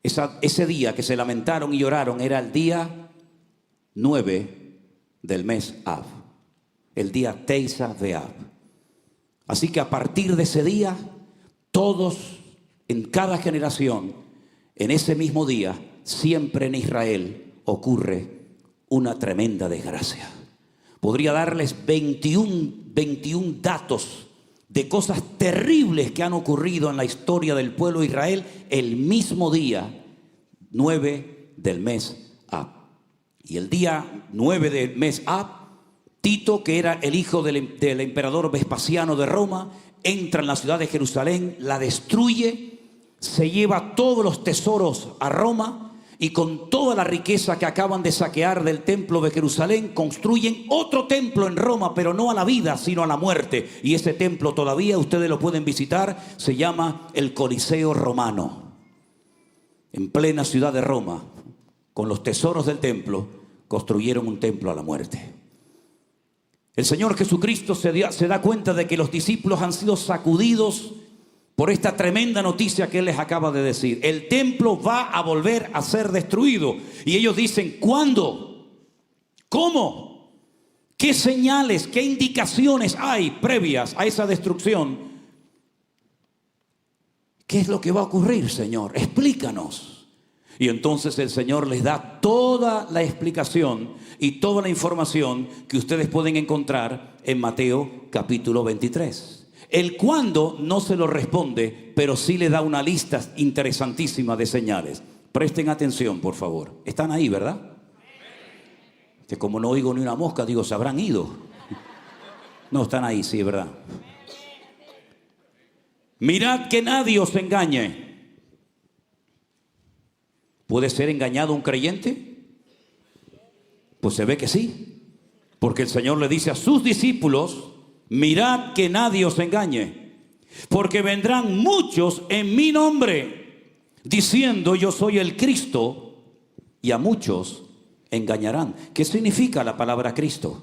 ese día que se lamentaron y lloraron, era el día 9 del mes Ab, el día Teisa Beab. Así que a partir de ese día, todos en cada generación, en ese mismo día, siempre en Israel ocurre una tremenda desgracia. Podría darles 21 datos de cosas terribles que han ocurrido en la historia del pueblo de Israel el mismo día 9 del mes Ab. Y el día 9 del mes Ab, Tito, que era el hijo del emperador Vespasiano de Roma, entra en la ciudad de Jerusalén, la destruye, se lleva todos los tesoros a Roma y con toda la riqueza que acaban de saquear del templo de Jerusalén, construyen otro templo en Roma, pero no a la vida, sino a la muerte. Y ese templo todavía ustedes lo pueden visitar, se llama el Coliseo Romano, en plena ciudad de Roma. con los tesoros del templo, construyeron un templo a la muerte. El Señor Jesucristo se da cuenta de que los discípulos han sido sacudidos por esta tremenda noticia que Él les acaba de decir. El templo va a volver a ser destruido. Y ellos dicen, ¿cuándo? ¿Cómo? ¿Qué señales, qué indicaciones hay previas a esa destrucción? ¿Qué es lo que va a ocurrir, Señor? Explícanos. Y entonces el Señor les da toda la explicación y toda la información que ustedes pueden encontrar en Mateo capítulo 23. El cuándo no se lo responde, pero sí le da una lista interesantísima de señales. Presten atención, por favor. Están ahí, ¿verdad? Que como no oigo ni una mosca, digo, ¿se habrán ido? No, están ahí, sí, ¿verdad? Mirad que nadie os engañe. ¿Puede ser engañado un creyente? Pues se ve que sí. Porque el Señor le dice a sus discípulos, mirad que nadie os engañe, porque vendrán muchos en mi nombre, diciendo yo soy el Cristo, y a muchos engañarán. ¿Qué significa la palabra Cristo?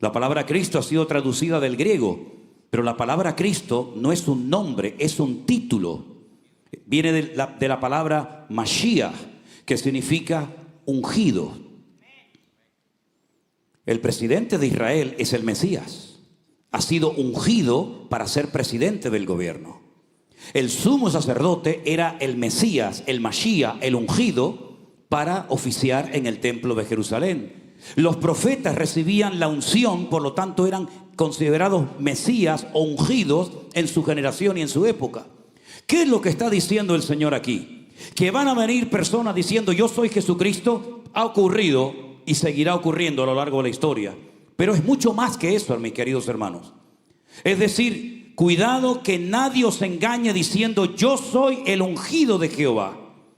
La palabra Cristo ha sido traducida del griego, pero la palabra Cristo no es un nombre, es un título. Viene de la palabra Mashiach, que significa ungido. El presidente de Israel es el Mesías. Ha sido ungido para ser presidente del gobierno. El sumo sacerdote era el Mesías, el Mashiach, el ungido para oficiar en el templo de Jerusalén. Los profetas recibían la unción, por lo tanto eran considerados Mesías o ungidos en su generación y en su época. ¿Qué es lo que está diciendo el Señor aquí? Que van a venir personas diciendo yo soy Jesucristo. Ha ocurrido y seguirá ocurriendo a lo largo de la historia. Pero es mucho más que eso, mis queridos hermanos. Es decir, cuidado que nadie os engañe diciendo yo soy el ungido de Jehová.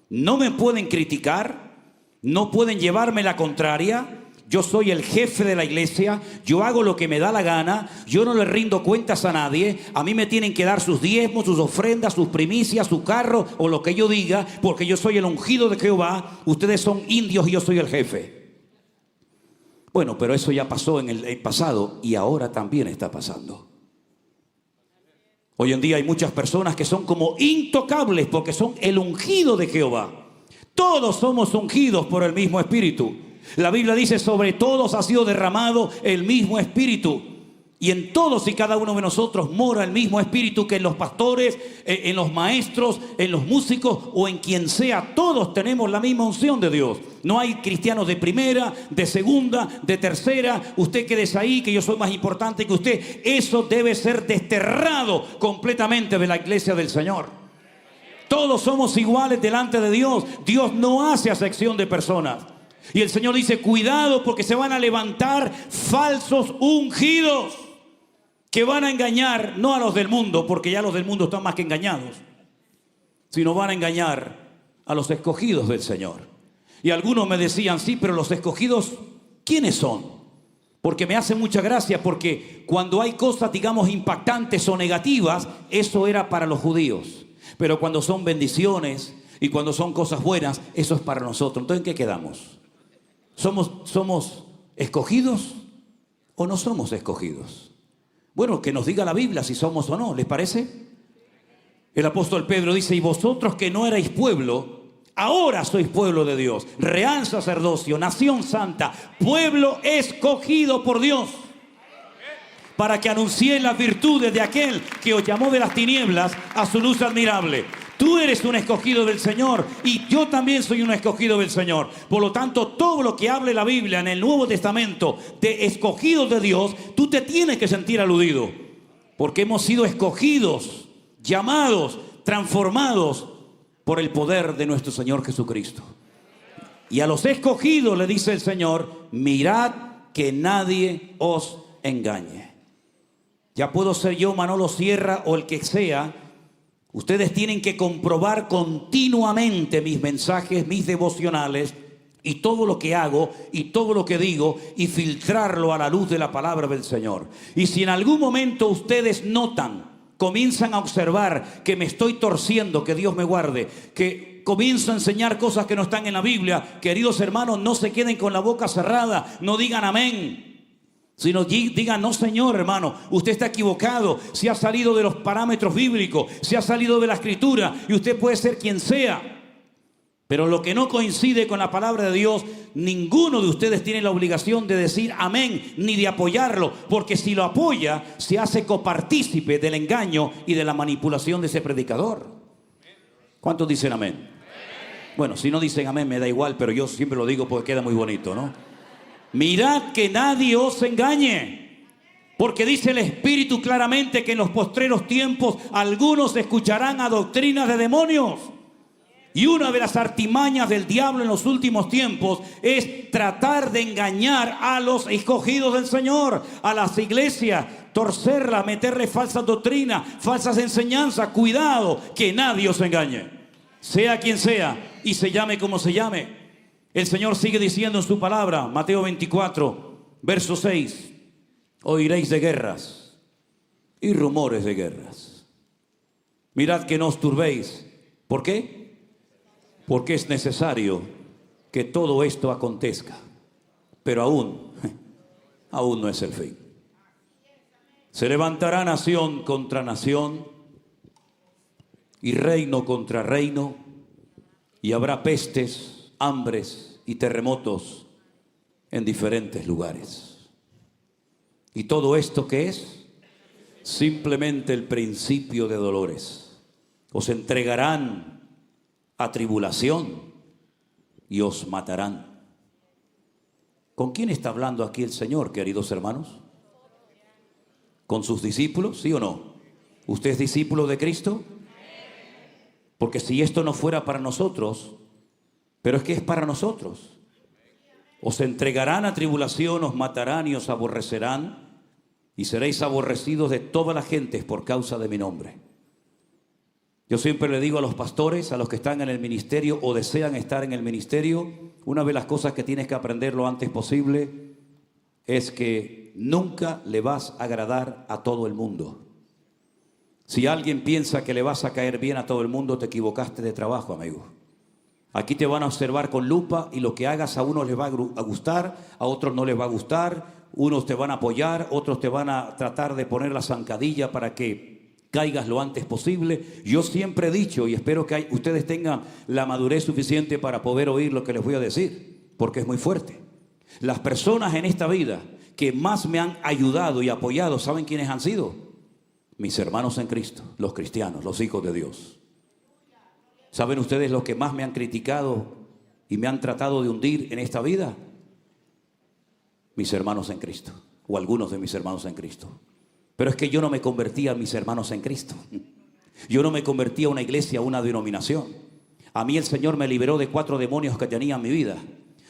No me pueden criticar, no pueden llevarme la contraria. Yo soy el jefe de la iglesia, yo hago lo que me da la gana, yo no le rindo cuentas a nadie. A mí me tienen que dar sus diezmos, sus ofrendas, sus primicias, su carro o lo que yo diga, porque yo soy el ungido de Jehová. Ustedes son indios y yo soy el jefe. Bueno, pero eso ya pasó en el pasado y ahora también está pasando. Hoy en día hay muchas personas que son como intocables porque son el ungido de Jehová. Todos somos ungidos por el mismo Espíritu. La Biblia dice, sobre todos ha sido derramado el mismo Espíritu. Y en todos y cada uno de nosotros mora el mismo Espíritu que en los pastores, en los maestros, en los músicos o en quien sea. Todos tenemos la misma unción de Dios. No hay cristianos de primera, de segunda, de tercera. Usted quédese ahí, que yo soy más importante que usted. Eso debe ser desterrado completamente de la iglesia del Señor. Todos somos iguales delante de Dios. Dios no hace acepción de personas. Y el Señor dice, cuidado porque se van a levantar falsos ungidos que van a engañar, no a los del mundo, porque ya los del mundo están más que engañados, sino van a engañar a los escogidos del Señor. Y algunos me decían, sí, pero los escogidos, ¿quiénes son? Porque me hace mucha gracia, porque cuando hay cosas, digamos, impactantes o negativas, eso era para los judíos. Pero cuando son bendiciones y cuando son cosas buenas, eso es para nosotros. Entonces, ¿en qué quedamos? ¿Somos escogidos o no somos escogidos? Bueno, que nos diga la Biblia si somos o no, ¿les parece? El apóstol Pedro dice, y vosotros que no erais pueblo, ahora sois pueblo de Dios, real sacerdocio, nación santa, pueblo escogido por Dios, para que anunciéis las virtudes de aquel que os llamó de las tinieblas a su luz admirable. Tú eres un escogido del Señor y yo también soy un escogido del Señor. Por lo tanto, todo lo que hable la Biblia en el Nuevo Testamento de escogidos de Dios, tú te tienes que sentir aludido. Porque hemos sido escogidos, llamados, transformados por el poder de nuestro Señor Jesucristo. Y a los escogidos le dice el Señor, mirad que nadie os engañe. Ya puedo ser yo, Manolo Sierra, o el que sea. Ustedes tienen que comprobar continuamente mis mensajes, mis devocionales y todo lo que hago y todo lo que digo y filtrarlo a la luz de la palabra del Señor. Y si en algún momento ustedes notan, comienzan a observar que me estoy torciendo, que Dios me guarde, que comienzo a enseñar cosas que no están en la Biblia, queridos hermanos, no se queden con la boca cerrada, no digan amén, sino digan, no señor, hermano, usted está equivocado, se ha salido de los parámetros bíblicos, se ha salido de la escritura, y usted puede ser quien sea. Pero lo que no coincide con la palabra de Dios, ninguno de ustedes tiene la obligación de decir amén, ni de apoyarlo, porque si lo apoya, se hace copartícipe del engaño y de la manipulación de ese predicador. ¿Cuántos dicen amén? Bueno, si no dicen amén me da igual, pero yo siempre lo digo porque queda muy bonito, ¿no? Mirad que nadie os engañe, porque dice el Espíritu claramente que en los postreros tiempos algunos escucharán a doctrinas de demonios. Y una de las artimañas del diablo en los últimos tiempos es tratar de engañar a los escogidos del Señor, a las iglesias, torcerlas, meterle falsas doctrinas, falsas enseñanzas. Cuidado, que nadie os engañe, sea quien sea y se llame como se llame. El Señor sigue diciendo en su palabra, Mateo 24, verso 6, oiréis de guerras y rumores de guerras. Mirad que no os turbéis. ¿Por qué? Porque es necesario que todo esto acontezca, pero aún no es el fin. Se levantará nación contra nación y reino contra reino, y habrá pestes, hambres y terremotos en diferentes lugares. ¿Y todo esto qué es? Simplemente el principio de dolores. Os entregarán a tribulación y os matarán. ¿Con quién está hablando aquí el Señor, queridos hermanos? ¿Con sus discípulos? ¿Sí o no? ¿Usted es discípulo de Cristo? Porque si esto no fuera para nosotros, pero es que es para nosotros. Os entregarán a tribulación, os matarán y os aborrecerán, y seréis aborrecidos de todas las gentes por causa de mi nombre. Yo siempre le digo a los pastores, a los que están en el ministerio o desean estar en el ministerio, una de las cosas que tienes que aprender lo antes posible es que nunca le vas a agradar a todo el mundo. Si alguien piensa que le vas a caer bien a todo el mundo, te equivocaste de trabajo, amigo. Aquí te van a observar con lupa y lo que hagas a unos les va a gustar, a otros no les va a gustar, unos te van a apoyar, otros te van a tratar de poner la zancadilla para que caigas lo antes posible. Yo siempre he dicho, y espero que ustedes tengan la madurez suficiente para poder oír lo que les voy a decir, porque es muy fuerte. Las personas en esta vida que más me han ayudado y apoyado, ¿saben quiénes han sido? Mis hermanos en Cristo, los cristianos, los hijos de Dios. ¿Saben ustedes los que más me han criticado y me han tratado de hundir en esta vida? Mis hermanos en Cristo, o algunos de mis hermanos en Cristo. Pero es que yo no me convertí a mis hermanos en Cristo. Yo no me convertí a una iglesia, a una denominación. A mí el Señor me liberó de 4 demonios que tenía en mi vida.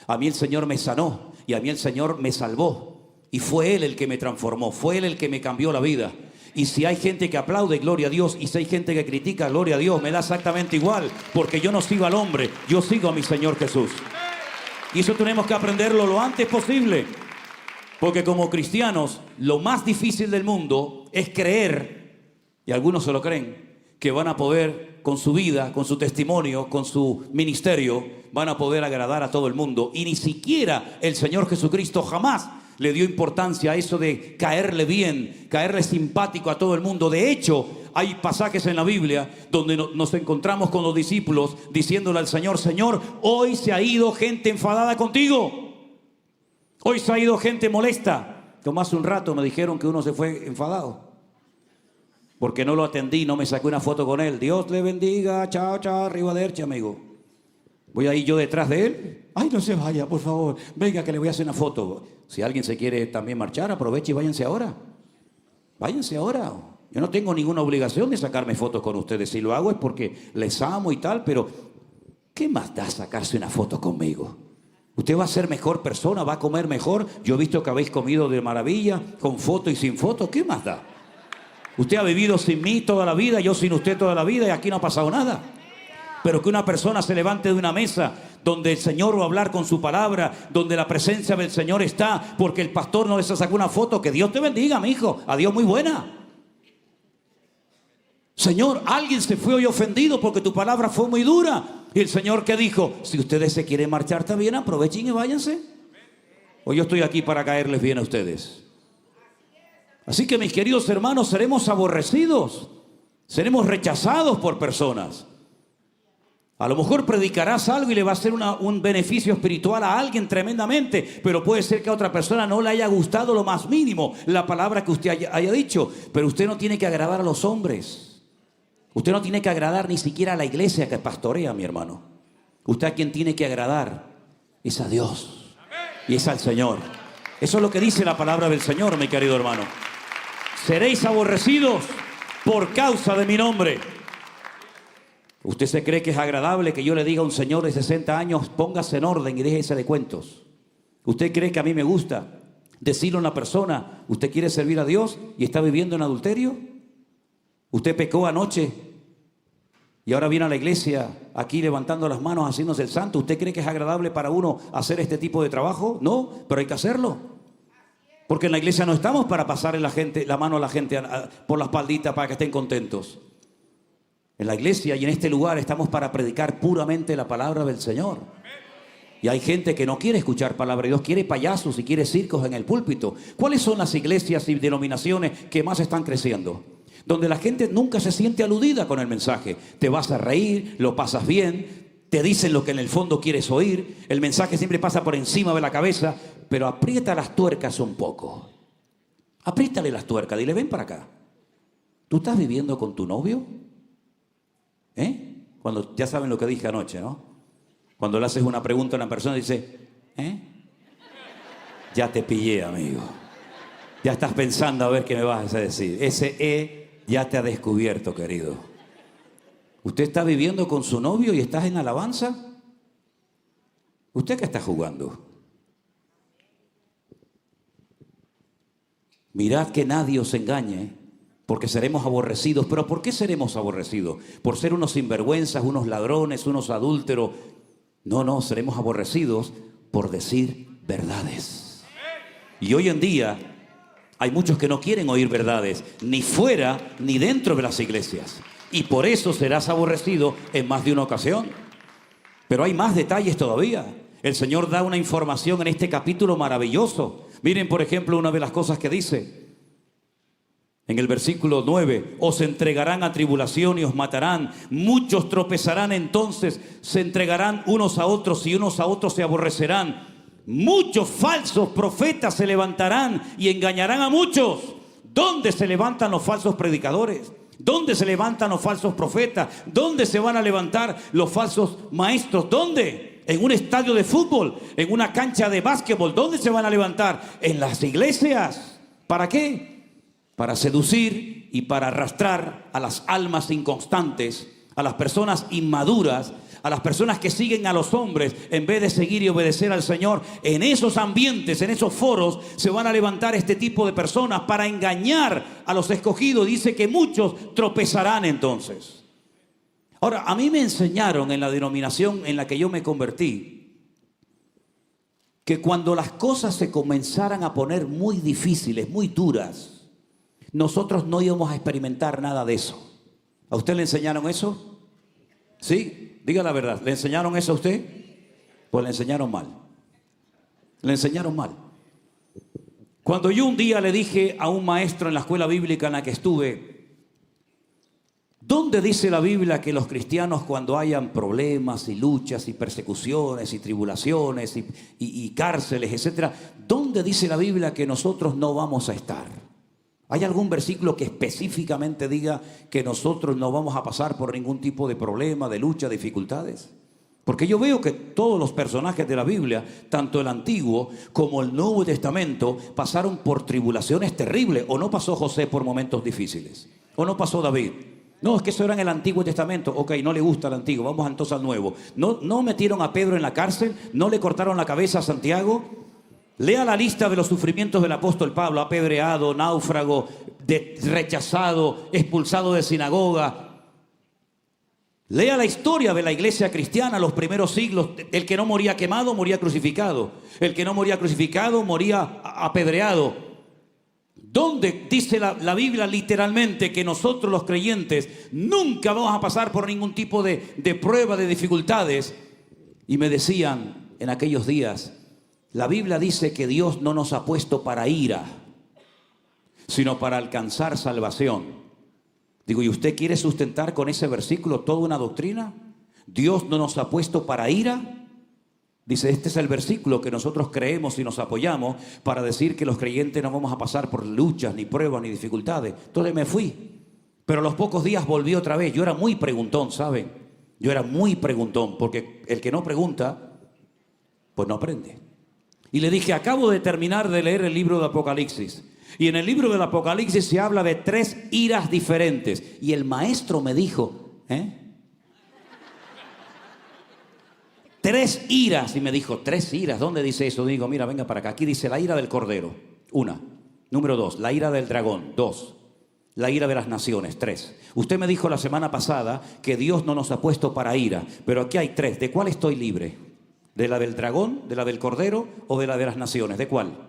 A mí el Señor me sanó y a mí el Señor me salvó. Y fue Él el que me transformó, fue Él el que me cambió la vida. Y si hay gente que aplaude, gloria a Dios. Y si hay gente que critica, gloria a Dios. Me da exactamente igual, porque yo no sigo al hombre, yo sigo a mi Señor Jesús. Y eso tenemos que aprenderlo lo antes posible. Porque como cristianos, lo más difícil del mundo es creer, y algunos se lo creen, que van a poder con su vida, con su testimonio, con su ministerio, van a poder agradar a todo el mundo. Y ni siquiera el Señor Jesucristo jamás le dio importancia a eso de caerle bien, caerle simpático a todo el mundo. De hecho, hay pasajes en la Biblia donde nos encontramos con los discípulos diciéndole al Señor: Señor, hoy se ha ido gente enfadada contigo. Hoy se ha ido gente molesta. Como hace un rato me dijeron que uno se fue enfadado porque no lo atendí, no me saqué una foto con él. Dios le bendiga, chao, chao, arriba derecha, amigo. Voy a ir yo detrás de él. Ay, no se vaya, por favor. Venga, que le voy a hacer una foto. Si alguien se quiere también marchar, aproveche y váyanse ahora. Váyanse ahora. Yo no tengo ninguna obligación de sacarme fotos con ustedes. Si lo hago es porque les amo y tal, pero ¿qué más da sacarse una foto conmigo? Usted va a ser mejor persona, va a comer mejor. Yo he visto que habéis comido de maravilla, con foto y sin foto. ¿Qué más da? Usted ha vivido sin mí toda la vida, yo sin usted toda la vida, y aquí no ha pasado nada. Pero que una persona se levante de una mesa donde el Señor va a hablar con su palabra, donde la presencia del Señor está, porque el pastor no les sacó una foto. Que Dios te bendiga, mi hijo. Adiós, muy buena. Señor, alguien se fue hoy ofendido porque tu palabra fue muy dura. Y el Señor, ¿qué dijo? Si ustedes se quieren marchar también, aprovechen y váyanse. O yo estoy aquí para caerles bien a ustedes. Así que, mis queridos hermanos, seremos aborrecidos, seremos rechazados por personas. A lo mejor predicarás algo y le va a hacer un beneficio espiritual a alguien tremendamente, pero puede ser que a otra persona no le haya gustado lo más mínimo la palabra que usted haya dicho. Pero usted no tiene que agradar a los hombres. Usted no tiene que agradar ni siquiera a la iglesia que pastorea, mi hermano. Usted a quien tiene que agradar es a Dios y es al Señor. Eso es lo que dice la palabra del Señor, mi querido hermano. Seréis aborrecidos por causa de mi nombre. ¿Usted se cree que es agradable que yo le diga a un señor de 60 años, póngase en orden y déjese de cuentos? ¿Usted cree que a mí me gusta decirle a una persona, usted quiere servir a Dios y está viviendo en adulterio? ¿Usted pecó anoche y ahora viene a la iglesia aquí levantando las manos, haciéndose el santo? ¿Usted cree que es agradable para uno hacer este tipo de trabajo? No, pero hay que hacerlo. Porque en la iglesia no estamos para pasarle la mano a la gente por la espaldita para que estén contentos. En la iglesia y en este lugar estamos para predicar puramente la palabra del Señor. Y hay gente que no quiere escuchar palabra de Dios, quiere payasos y quiere circos en el púlpito. ¿Cuáles son las iglesias y denominaciones que más están creciendo? Donde la gente nunca se siente aludida con el mensaje. Te vas a reír, lo pasas bien, te dicen lo que en el fondo quieres oír. El mensaje siempre pasa por encima de la cabeza, pero aprieta las tuercas un poco. Apriétale las tuercas, dile, ven para acá. ¿Tú estás viviendo con tu novio? Cuando ya saben lo que dije anoche, ¿no? Cuando le haces una pregunta a una persona, dice, ya te pillé, amigo. Ya estás pensando a ver qué me vas a decir. Ese ya te ha descubierto, querido. ¿Usted está viviendo con su novio y estás en alabanza? ¿Usted qué está jugando? Mirad que nadie os engañe, porque seremos aborrecidos. ¿Pero por qué seremos aborrecidos? ¿Por ser unos sinvergüenzas, unos ladrones, unos adúlteros? No, seremos aborrecidos por decir verdades. Y hoy en día hay muchos que no quieren oír verdades, ni fuera ni dentro de las iglesias. Y por eso serás aborrecido en más de una ocasión. Pero hay más detalles todavía. El Señor da una información en este capítulo maravilloso. Miren, por ejemplo, una de las cosas que dice. En el versículo 9, os entregarán a tribulación y os matarán. Muchos tropezarán entonces, se entregarán unos a otros y unos a otros se aborrecerán. Muchos falsos profetas se levantarán y engañarán a muchos. ¿Dónde se levantan los falsos predicadores? ¿Dónde se levantan los falsos profetas? ¿Dónde se van a levantar los falsos maestros? ¿Dónde? ¿En un estadio de fútbol? ¿En una cancha de básquetbol? ¿Dónde se van a levantar? En las iglesias. ¿Para qué? Para seducir y para arrastrar a las almas inconstantes, a las personas inmaduras, a las personas que siguen a los hombres en vez de seguir y obedecer al Señor. En esos ambientes, en esos foros, se van a levantar este tipo de personas para engañar a los escogidos. Dice que muchos tropezarán entonces. Ahora, a mí me enseñaron en la denominación en la que yo me convertí que cuando las cosas se comenzaran a poner muy difíciles, muy duras, nosotros no íbamos a experimentar nada de eso. ¿A usted le enseñaron eso? ¿Sí? Diga la verdad. ¿Le enseñaron eso a usted? Pues le enseñaron mal. Le enseñaron mal. Cuando yo un día le dije a un maestro en la escuela bíblica en la que estuve, ¿dónde dice la Biblia que los cristianos cuando hayan problemas y luchas y persecuciones y tribulaciones y cárceles, etcétera, ¿dónde dice la Biblia que nosotros no vamos a estar? ¿Hay algún versículo que específicamente diga que nosotros no vamos a pasar por ningún tipo de problema, de lucha, de dificultades? Porque yo veo que todos los personajes de la Biblia, tanto el Antiguo como el Nuevo Testamento, pasaron por tribulaciones terribles. ¿O no pasó José por momentos difíciles? ¿O no pasó David? No, es que eso era en el Antiguo Testamento. Ok, no le gusta el Antiguo, vamos entonces al Nuevo. ¿No metieron a Pedro en la cárcel? ¿No le cortaron la cabeza a Santiago? Lea la lista de los sufrimientos del apóstol Pablo: apedreado, náufrago, rechazado, expulsado de sinagoga. Lea la historia de la iglesia cristiana, los primeros siglos. El que no moría quemado, moría crucificado. El que no moría crucificado, moría apedreado. ¿Dónde dice la Biblia literalmente que nosotros los creyentes nunca vamos a pasar por ningún tipo de prueba, de dificultades? Y me decían en aquellos días, la Biblia dice que Dios no nos ha puesto para ira, sino para alcanzar salvación. Digo, ¿y usted quiere sustentar con ese versículo toda una doctrina? Dios no nos ha puesto para ira. Dice, este es el versículo que nosotros creemos y nos apoyamos para decir que los creyentes no vamos a pasar por luchas, ni pruebas, ni dificultades. Entonces me fui. Pero a los pocos días volví otra vez. Yo era muy preguntón, ¿saben? Yo era muy preguntón, porque el que no pregunta, pues no aprende. Y le dije, acabo de terminar de leer el libro de Apocalipsis. Y en el libro del Apocalipsis se habla de 3 iras diferentes. Y el maestro me dijo, 3 iras. Y me dijo, 3 iras, ¿dónde dice eso? Digo, mira, venga para acá. Aquí dice la ira del cordero, 1. Número 2, la ira del dragón, 2. La ira de las naciones, 3. Usted me dijo la semana pasada que Dios no nos ha puesto para ira, pero aquí hay 3. ¿De cuál estoy libre? ¿De la del dragón, de la del cordero o de la de las naciones? ¿De cuál?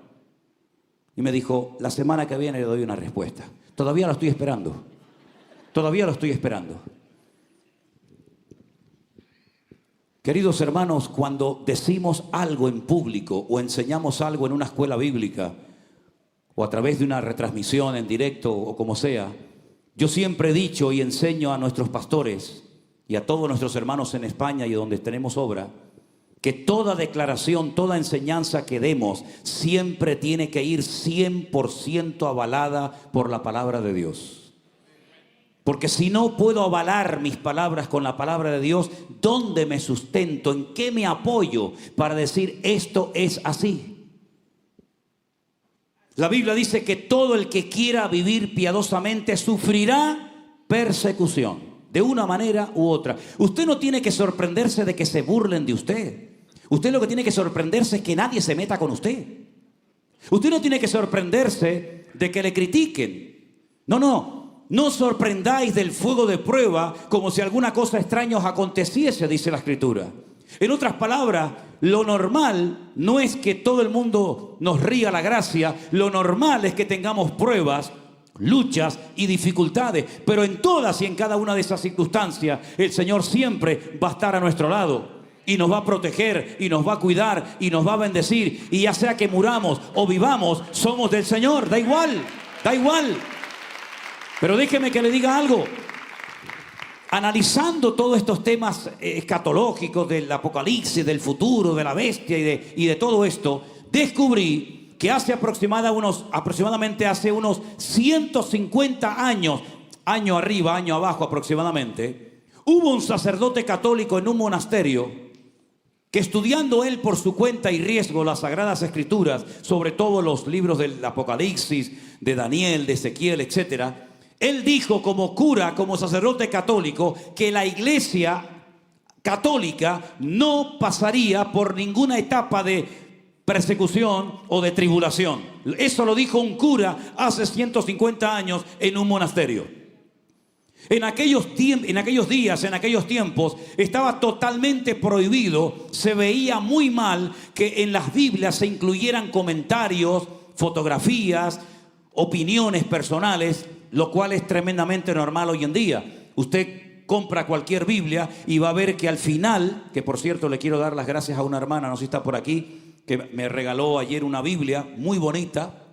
Y me dijo, la semana que viene le doy una respuesta. Todavía lo estoy esperando. Todavía lo estoy esperando. Queridos hermanos, cuando decimos algo en público o enseñamos algo en una escuela bíblica o a través de una retransmisión en directo o como sea, yo siempre he dicho y enseño a nuestros pastores y a todos nuestros hermanos en España y donde tenemos obra, que toda declaración, toda enseñanza que demos siempre tiene que ir 100% avalada por la palabra de Dios. Porque si no puedo avalar mis palabras con la palabra de Dios, ¿dónde me sustento? ¿En qué me apoyo para decir esto es así? La Biblia dice que todo el que quiera vivir piadosamente sufrirá persecución, de una manera u otra. Usted no tiene que sorprenderse de que se burlen de usted. Usted lo que tiene que sorprenderse es que nadie se meta con usted. Usted no tiene que sorprenderse de que le critiquen. No sorprendáis del fuego de prueba como si alguna cosa extraña os aconteciese, dice la Escritura. En otras palabras, lo normal no es que todo el mundo nos ría la gracia, lo normal es que tengamos pruebas, luchas y dificultades, pero en todas y en cada una de esas circunstancias el Señor siempre va a estar a nuestro lado y nos va a proteger y nos va a cuidar y nos va a bendecir, y ya sea que muramos o vivamos, somos del Señor, da igual. Pero déjeme que le diga algo. Analizando todos estos temas escatológicos del Apocalipsis, del futuro, de la bestia y de todo esto, descubrí que hace aproximadamente hace unos 150 años, año arriba, año abajo aproximadamente, hubo un sacerdote católico en un monasterio que, estudiando él por su cuenta y riesgo las Sagradas Escrituras, sobre todo los libros del Apocalipsis, de Daniel, de Ezequiel, etcétera, él dijo como cura, como sacerdote católico, que la iglesia católica no pasaría por ninguna etapa de persecución o de tribulación. Eso lo dijo un cura hace 150 años en un monasterio. En aquellos días, en aquellos tiempos, estaba totalmente prohibido, se veía muy mal que en las Biblias se incluyeran comentarios, fotografías, opiniones personales, lo cual es tremendamente normal hoy en día. Usted compra cualquier Biblia y va a ver que al final, que por cierto le quiero dar las gracias a una hermana, no sé si está por aquí, que me regaló ayer una Biblia muy bonita,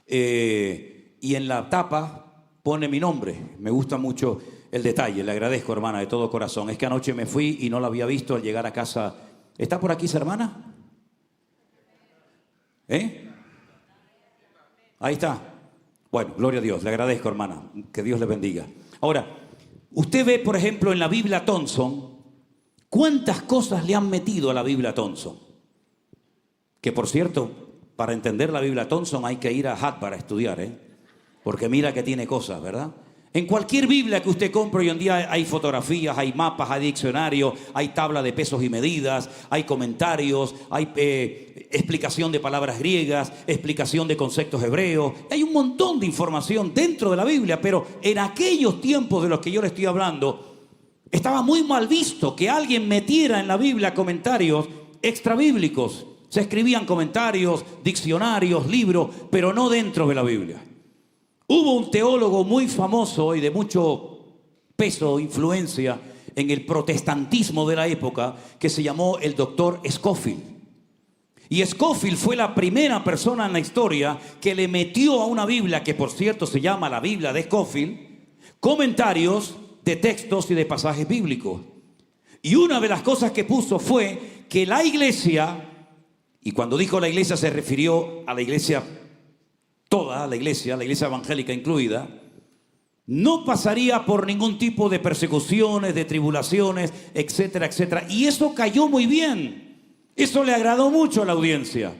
y en la tapa pone mi nombre. Me gusta mucho el detalle, le agradezco, hermana, de todo corazón. Es que anoche me fui y no la había visto al llegar a casa. ¿Está por aquí esa hermana? Ahí está. Bueno, gloria a Dios, le agradezco, hermana, que Dios le bendiga. Ahora, usted ve, por ejemplo, en la Biblia Thompson, cuántas cosas le han metido a la Biblia Thompson. Que, por cierto, para entender la Biblia Thompson hay que ir a Harvard a estudiar, porque mira que tiene cosas, ¿verdad? En cualquier Biblia que usted compre hoy en día hay fotografías, hay mapas, hay diccionarios, hay tabla de pesos y medidas, hay comentarios, hay explicación de palabras griegas, explicación de conceptos hebreos. Hay un montón de información dentro de la Biblia, pero en aquellos tiempos de los que yo le estoy hablando, estaba muy mal visto que alguien metiera en la Biblia comentarios extrabíblicos. Se escribían comentarios, diccionarios, libros, pero no dentro de la Biblia. Hubo un teólogo muy famoso y de mucho peso, influencia en el protestantismo de la época, que se llamó el doctor Scofield. Y Scofield fue la primera persona en la historia que le metió a una Biblia, que por cierto se llama la Biblia de Scofield, comentarios de textos y de pasajes bíblicos. Y una de las cosas que puso fue que la iglesia, y cuando dijo la iglesia se refirió a la iglesia, toda la iglesia evangélica incluida, no pasaría por ningún tipo de persecuciones, de tribulaciones, etcétera, etcétera. Y eso cayó muy bien. Eso le agradó mucho a la audiencia.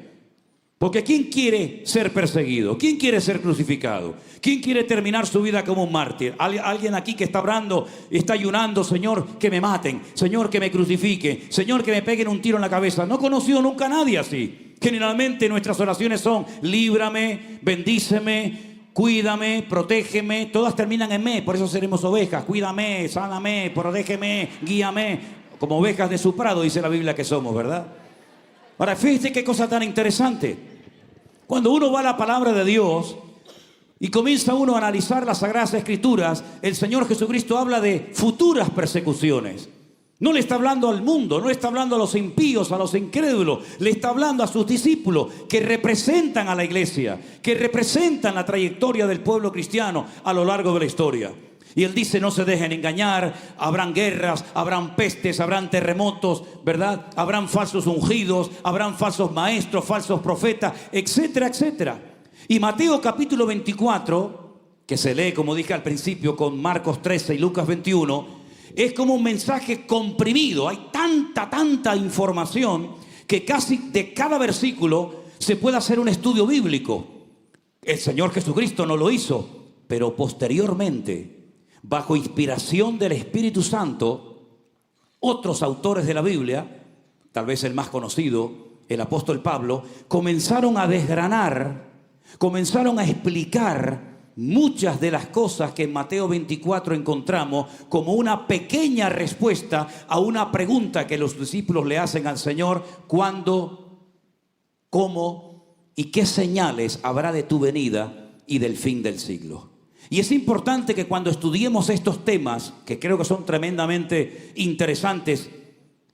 Porque ¿quién quiere ser perseguido? ¿Quién quiere ser crucificado? ¿Quién quiere terminar su vida como un mártir? Alguien aquí que está orando, está ayunando: Señor, que me maten, Señor, que me crucifiquen, Señor, que me peguen un tiro en la cabeza. No conoció nunca a nadie así. Generalmente nuestras oraciones son: líbrame, bendíceme, cuídame, protégeme. Todas terminan en me, por eso seremos ovejas. Cuídame, sáname, protégeme, guíame. Como ovejas de su prado, dice la Biblia que somos, ¿verdad? Ahora, fíjate qué cosa tan interesante. Cuando uno va a la palabra de Dios y comienza uno a analizar las Sagradas Escrituras, el Señor Jesucristo habla de futuras persecuciones. No le está hablando al mundo, no le está hablando a los impíos, a los incrédulos. Le está hablando a sus discípulos que representan a la iglesia, que representan la trayectoria del pueblo cristiano a lo largo de la historia. Y él dice: no se dejen engañar, habrán guerras, habrán pestes, habrán terremotos, ¿verdad? Habrán falsos ungidos, habrán falsos maestros, falsos profetas, etcétera, etcétera. Y Mateo capítulo 24, que se lee, como dije al principio, con Marcos 13 y Lucas 21, es como un mensaje comprimido. Hay tanta información que casi de cada versículo se puede hacer un estudio bíblico. El Señor Jesucristo no lo hizo, pero posteriormente, bajo inspiración del Espíritu Santo, otros autores de la Biblia, tal vez el más conocido, el apóstol Pablo, comenzaron a desgranar, comenzaron a explicar muchas de las cosas que en Mateo 24 encontramos como una pequeña respuesta a una pregunta que los discípulos le hacen al Señor: ¿cuándo, cómo y qué señales habrá de tu venida y del fin del siglo? Y es importante que cuando estudiemos estos temas, que creo que son tremendamente interesantes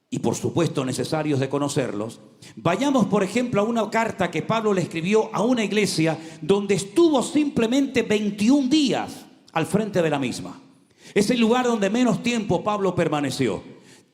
y por supuesto necesarios de conocerlos, vayamos por ejemplo a una carta que Pablo le escribió a una iglesia donde estuvo simplemente 21 días al frente de la misma. Es el lugar donde menos tiempo Pablo permaneció.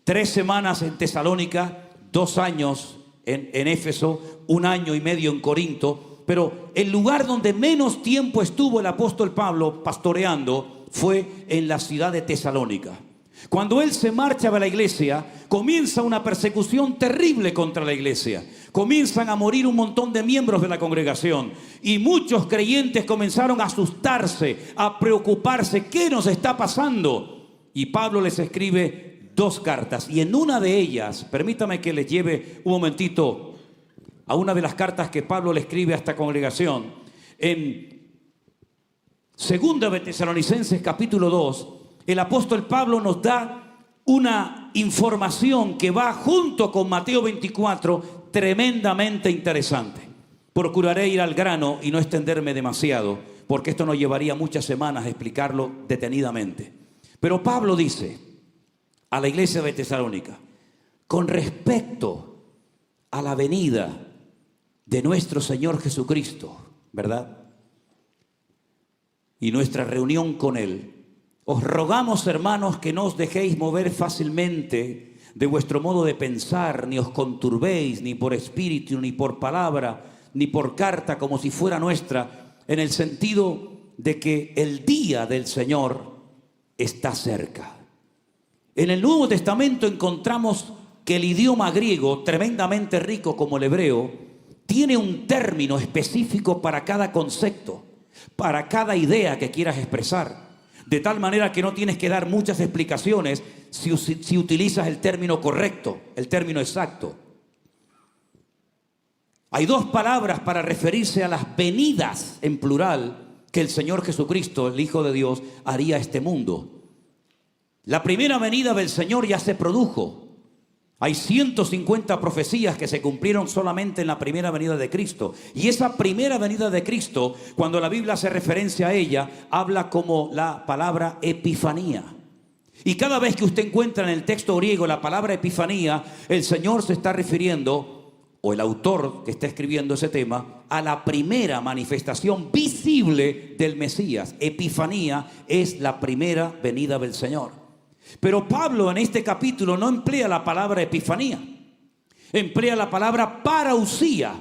3 semanas en Tesalónica, 2 años en Éfeso, 1 año y medio en Corinto. Pero el lugar donde menos tiempo estuvo el apóstol Pablo pastoreando fue en la ciudad de Tesalónica. Cuando él se marcha de la iglesia, comienza una persecución terrible contra la iglesia. Comienzan a morir un montón de miembros de la congregación. Y muchos creyentes comenzaron a asustarse, a preocuparse. ¿Qué nos está pasando? Y Pablo les escribe 2 cartas. Y en una de ellas, permítame que les lleve un momentito a una de las cartas que Pablo le escribe a esta congregación. En 2 de Tesalonicenses capítulo 2, el apóstol Pablo nos da una información que va junto con Mateo 24, tremendamente interesante. Procuraré ir al grano y no extenderme demasiado, porque esto nos llevaría muchas semanas a explicarlo detenidamente. Pero Pablo dice a la iglesia de Tesalónica: con respecto a la venida de nuestro Señor Jesucristo, ¿verdad? Y nuestra reunión con Él, os rogamos, hermanos, que no os dejéis mover fácilmente de vuestro modo de pensar, ni os conturbéis, ni por espíritu, ni por palabra, ni por carta como si fuera nuestra, en el sentido de que el día del Señor está cerca. En el Nuevo Testamento encontramos que el idioma griego, tremendamente rico como el hebreo, tiene un término específico para cada concepto, para cada idea que quieras expresar. De tal manera que no tienes que dar muchas explicaciones si utilizas el término correcto, el término exacto. Hay 2 palabras para referirse a las venidas en plural que el Señor Jesucristo, el Hijo de Dios, haría a este mundo. La primera venida del Señor ya se produjo. Hay 150 profecías que se cumplieron solamente en la primera venida de Cristo. Y esa primera venida de Cristo, cuando la Biblia hace referencia a ella, habla como la palabra epifanía. Y cada vez que usted encuentra en el texto griego la palabra epifanía, el Señor se está refiriendo, o el autor que está escribiendo ese tema, a la primera manifestación visible del Mesías. Epifanía es la primera venida del Señor. Pero Pablo en este capítulo no emplea la palabra epifanía, emplea la palabra parousia.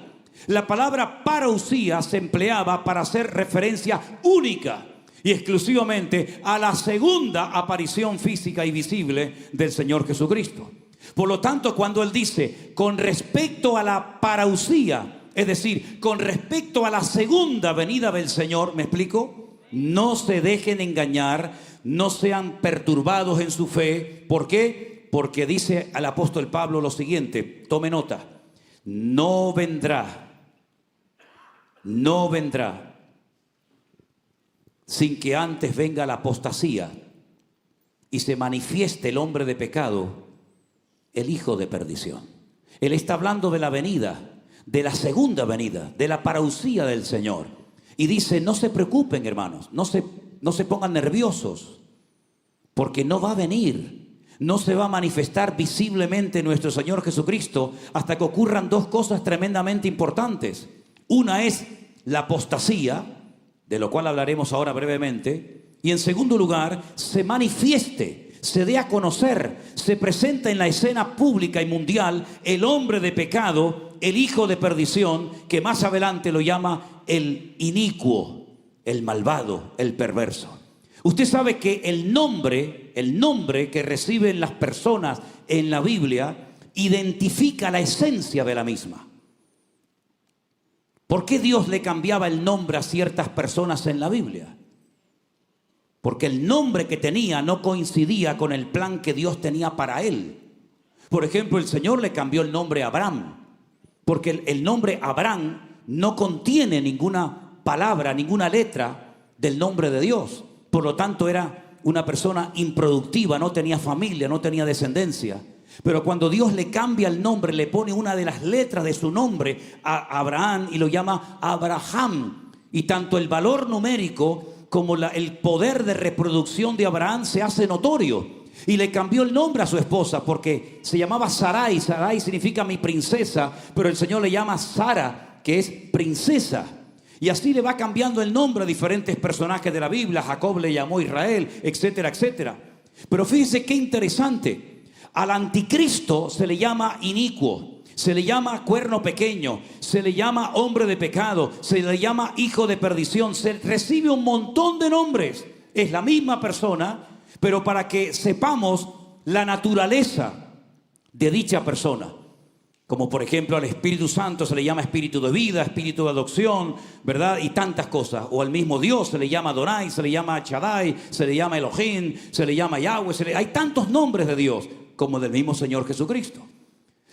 La palabra parousia se empleaba para hacer referencia única y exclusivamente a la segunda aparición física y visible del Señor Jesucristo. Por lo tanto, cuando él dice con respecto a la parousia, es decir, con respecto a la segunda venida del Señor, ¿me explico? No se dejen engañar, no sean perturbados en su fe. ¿Por qué? Porque dice al apóstol Pablo lo siguiente, tome nota: no vendrá sin que antes venga la apostasía y se manifieste el hombre de pecado, el hijo de perdición. Él está hablando de la venida, de la segunda venida, de la parousia del Señor. Y dice, no se preocupen, hermanos, no se pongan nerviosos, porque no va a venir, no se va a manifestar visiblemente nuestro Señor Jesucristo hasta que ocurran dos cosas tremendamente importantes. Una es la apostasía, de lo cual hablaremos ahora brevemente, y en segundo lugar, se manifieste, se dé a conocer, se presenta en la escena pública y mundial el hombre de pecado, el hijo de perdición, que más adelante lo llama el inicuo, el malvado, el perverso. Usted sabe que el nombre que reciben las personas en la Biblia identifica la esencia de la misma. ¿Por qué Dios le cambiaba el nombre a ciertas personas en la Biblia? Porque el nombre que tenía no coincidía con el plan que Dios tenía para él. Por ejemplo, el Señor le cambió el nombre a Abraham, porque el nombre Abraham no contiene ninguna palabra, ninguna letra del nombre de Dios. Por lo tanto, era una persona improductiva, no tenía familia, no tenía descendencia. Pero cuando Dios le cambia el nombre, le pone una de las letras de su nombre a Abraham y lo llama Abraham. Y tanto el valor numérico como el poder de reproducción de Abraham se hace notorio. Y le cambió el nombre a su esposa porque se llamaba Sarai. Sarai significa mi princesa, pero el Señor le llama Sara, que es princesa. Y así le va cambiando el nombre a diferentes personajes de la Biblia. Jacob le llamó Israel, etcétera, etcétera. Pero fíjese qué interesante. Al anticristo se le llama inicuo, se le llama cuerno pequeño, se le llama hombre de pecado, se le llama hijo de perdición. Se recibe un montón de nombres. Es la misma persona, pero para que sepamos la naturaleza de dicha persona. Como por ejemplo al Espíritu Santo se le llama Espíritu de vida, Espíritu de adopción, ¿verdad? Y tantas cosas. O al mismo Dios se le llama Adonai, se le llama Shaddai, se le llama Elohim, se le llama Yahweh. Hay tantos nombres de Dios como del mismo Señor Jesucristo.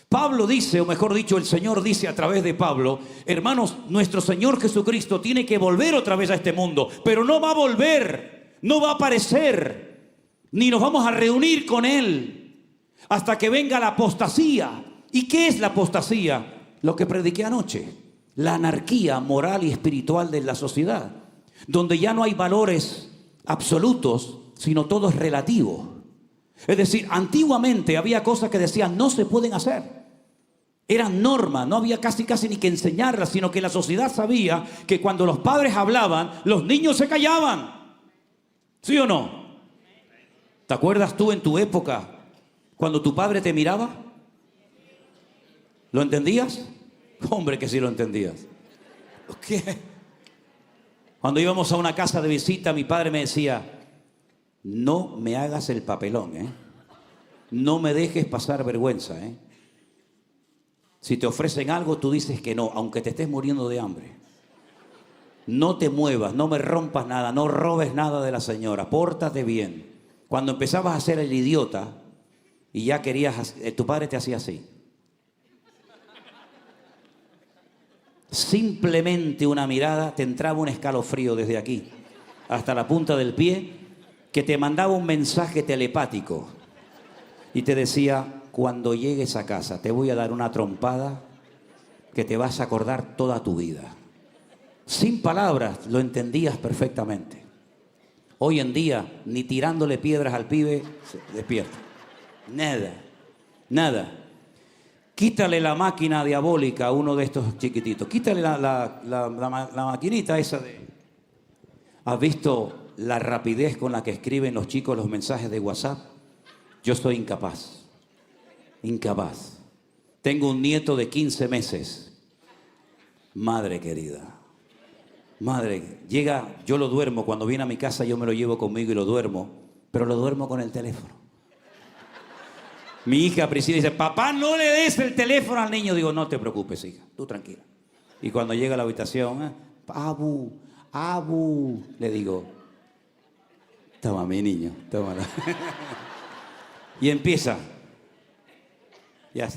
Pablo dice, o mejor dicho, el Señor dice a través de Pablo, hermanos, nuestro Señor Jesucristo tiene que volver otra vez a este mundo, pero no va a volver, no va a aparecer, ni nos vamos a reunir con Él hasta que venga la apostasía. ¿Y qué es la apostasía? Lo que prediqué anoche, la anarquía moral y espiritual de la sociedad, donde ya no hay valores absolutos, sino todo es relativo. Es decir, antiguamente había cosas que decían no se pueden hacer. Eran normas, no había casi ni que enseñarlas, sino que la sociedad sabía que cuando los padres hablaban, los niños se callaban. ¿Sí o no? ¿Te acuerdas tú en tu época cuando tu padre te miraba? ¿Lo entendías? Hombre, que sí lo entendías. ¿Qué? Cuando íbamos a una casa de visita, mi padre me decía, no me hagas el papelón, no me dejes pasar vergüenza, Si te ofrecen algo, tú dices que no, aunque te estés muriendo de hambre. No te muevas, no me rompas nada, no robes nada de la señora, pórtate bien. Cuando empezabas a ser el idiota y ya querías, tu padre te hacía así. Simplemente una mirada te entraba un escalofrío desde aquí hasta la punta del pie, que te mandaba un mensaje telepático y te decía, cuando llegues a casa te voy a dar una trompada que te vas a acordar toda tu vida. Sin palabras lo entendías perfectamente. Hoy en día, ni tirándole piedras al pibe, se despierta. Nada, nada. Quítale la máquina diabólica a uno de estos chiquititos. Quítale la maquinita esa de... ¿Has visto la rapidez con la que escriben los chicos los mensajes de WhatsApp? Yo soy incapaz. Incapaz. Tengo un nieto de 15 meses. Madre querida. Madre, llega, yo lo duermo. Cuando viene a mi casa yo me lo llevo conmigo y lo duermo. Pero lo duermo con el teléfono. Mi hija Priscila dice, papá, no le des el teléfono al niño. Digo, no te preocupes, hija, tú tranquila. Y cuando llega a la habitación, Abu, le digo, toma mi niño, tómala. Y empieza. Ya.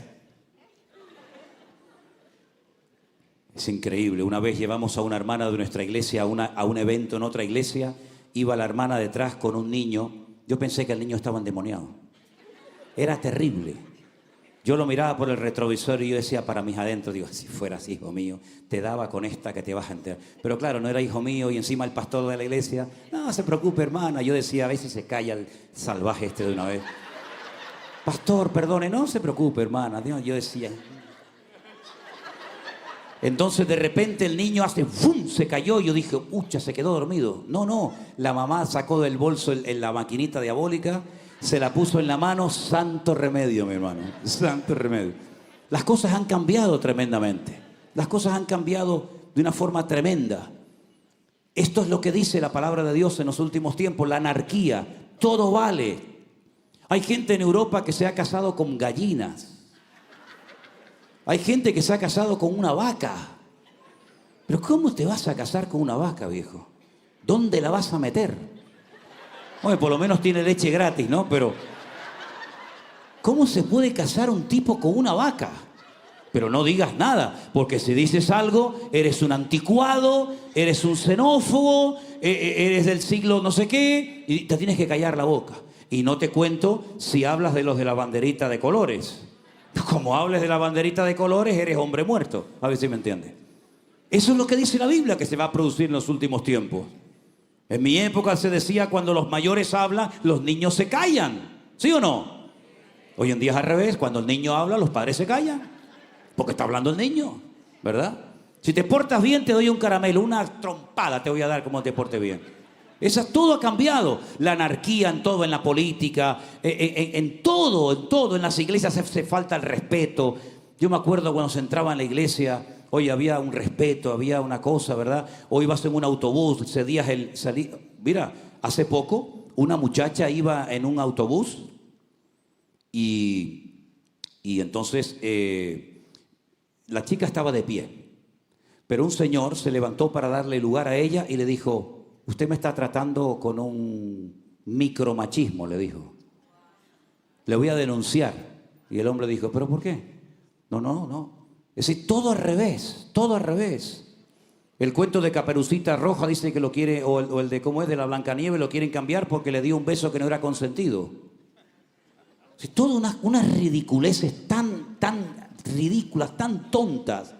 Es increíble. Una vez llevamos a una hermana de nuestra iglesia a un evento en otra iglesia. Iba la hermana detrás con un niño. Yo pensé que el niño estaba endemoniado. Era terrible. Yo lo miraba por el retrovisor y yo decía para mis adentros, digo, si fueras hijo mío, te daba con esta que te vas a enterar. Pero claro, no era hijo mío y encima el pastor de la iglesia, no se preocupe, hermana. Yo decía, a ver si se calla el salvaje este de una vez. Pastor, perdone, no se preocupe, hermana. Yo decía. Entonces de repente el niño hace ¡fum! Se cayó y yo dije, ¡ucha! Se quedó dormido. No, la mamá sacó del bolso la maquinita diabólica, se la puso en la mano, santo remedio, mi hermano, santo remedio. Las cosas han cambiado tremendamente. Las cosas han cambiado de una forma tremenda. Esto es lo que dice la palabra de Dios en los últimos tiempos, la anarquía, todo vale. Hay gente en Europa que se ha casado con gallinas. Hay gente que se ha casado con una vaca. Pero ¿cómo te vas a casar con una vaca, viejo? ¿Dónde la vas a meter? Bueno, por lo menos tiene leche gratis, ¿no? Pero ¿cómo se puede casar un tipo con una vaca? Pero no digas nada, porque si dices algo, eres un anticuado, eres un xenófobo, eres del siglo no sé qué, y te tienes que callar la boca. Y no te cuento si hablas de los de la banderita de colores. Como hables de la banderita de colores, eres hombre muerto. A ver si me entiendes. Eso es lo que dice la Biblia que se va a producir en los últimos tiempos. En mi época se decía, cuando los mayores hablan, los niños se callan. ¿Sí o no? Hoy en día es al revés. Cuando el niño habla, los padres se callan. Porque está hablando el niño, ¿verdad? Si te portas bien, te doy un caramelo. Una trompada te voy a dar como te portes bien. Todo ha cambiado. La anarquía en todo, en la política, en todo, en las iglesias se falta el respeto. Yo me acuerdo cuando se entraba en la iglesia, hoy había un respeto, había una cosa, ¿verdad? Hoy vas en un autobús, mira, hace poco una muchacha iba en un autobús y entonces la chica estaba de pie, pero un señor se levantó para darle lugar a ella y le dijo, usted me está tratando con un micromachismo, le dijo. Le voy a denunciar. Y el hombre dijo, ¿pero por qué? No. Es decir, todo al revés, todo al revés. El cuento de Caperucita Roja dice que lo quiere, o el de cómo es de la Blancanieves, lo quieren cambiar porque le dio un beso que no era consentido. Es decir, todas unas ridiculeces tan ridículas, tan tontas.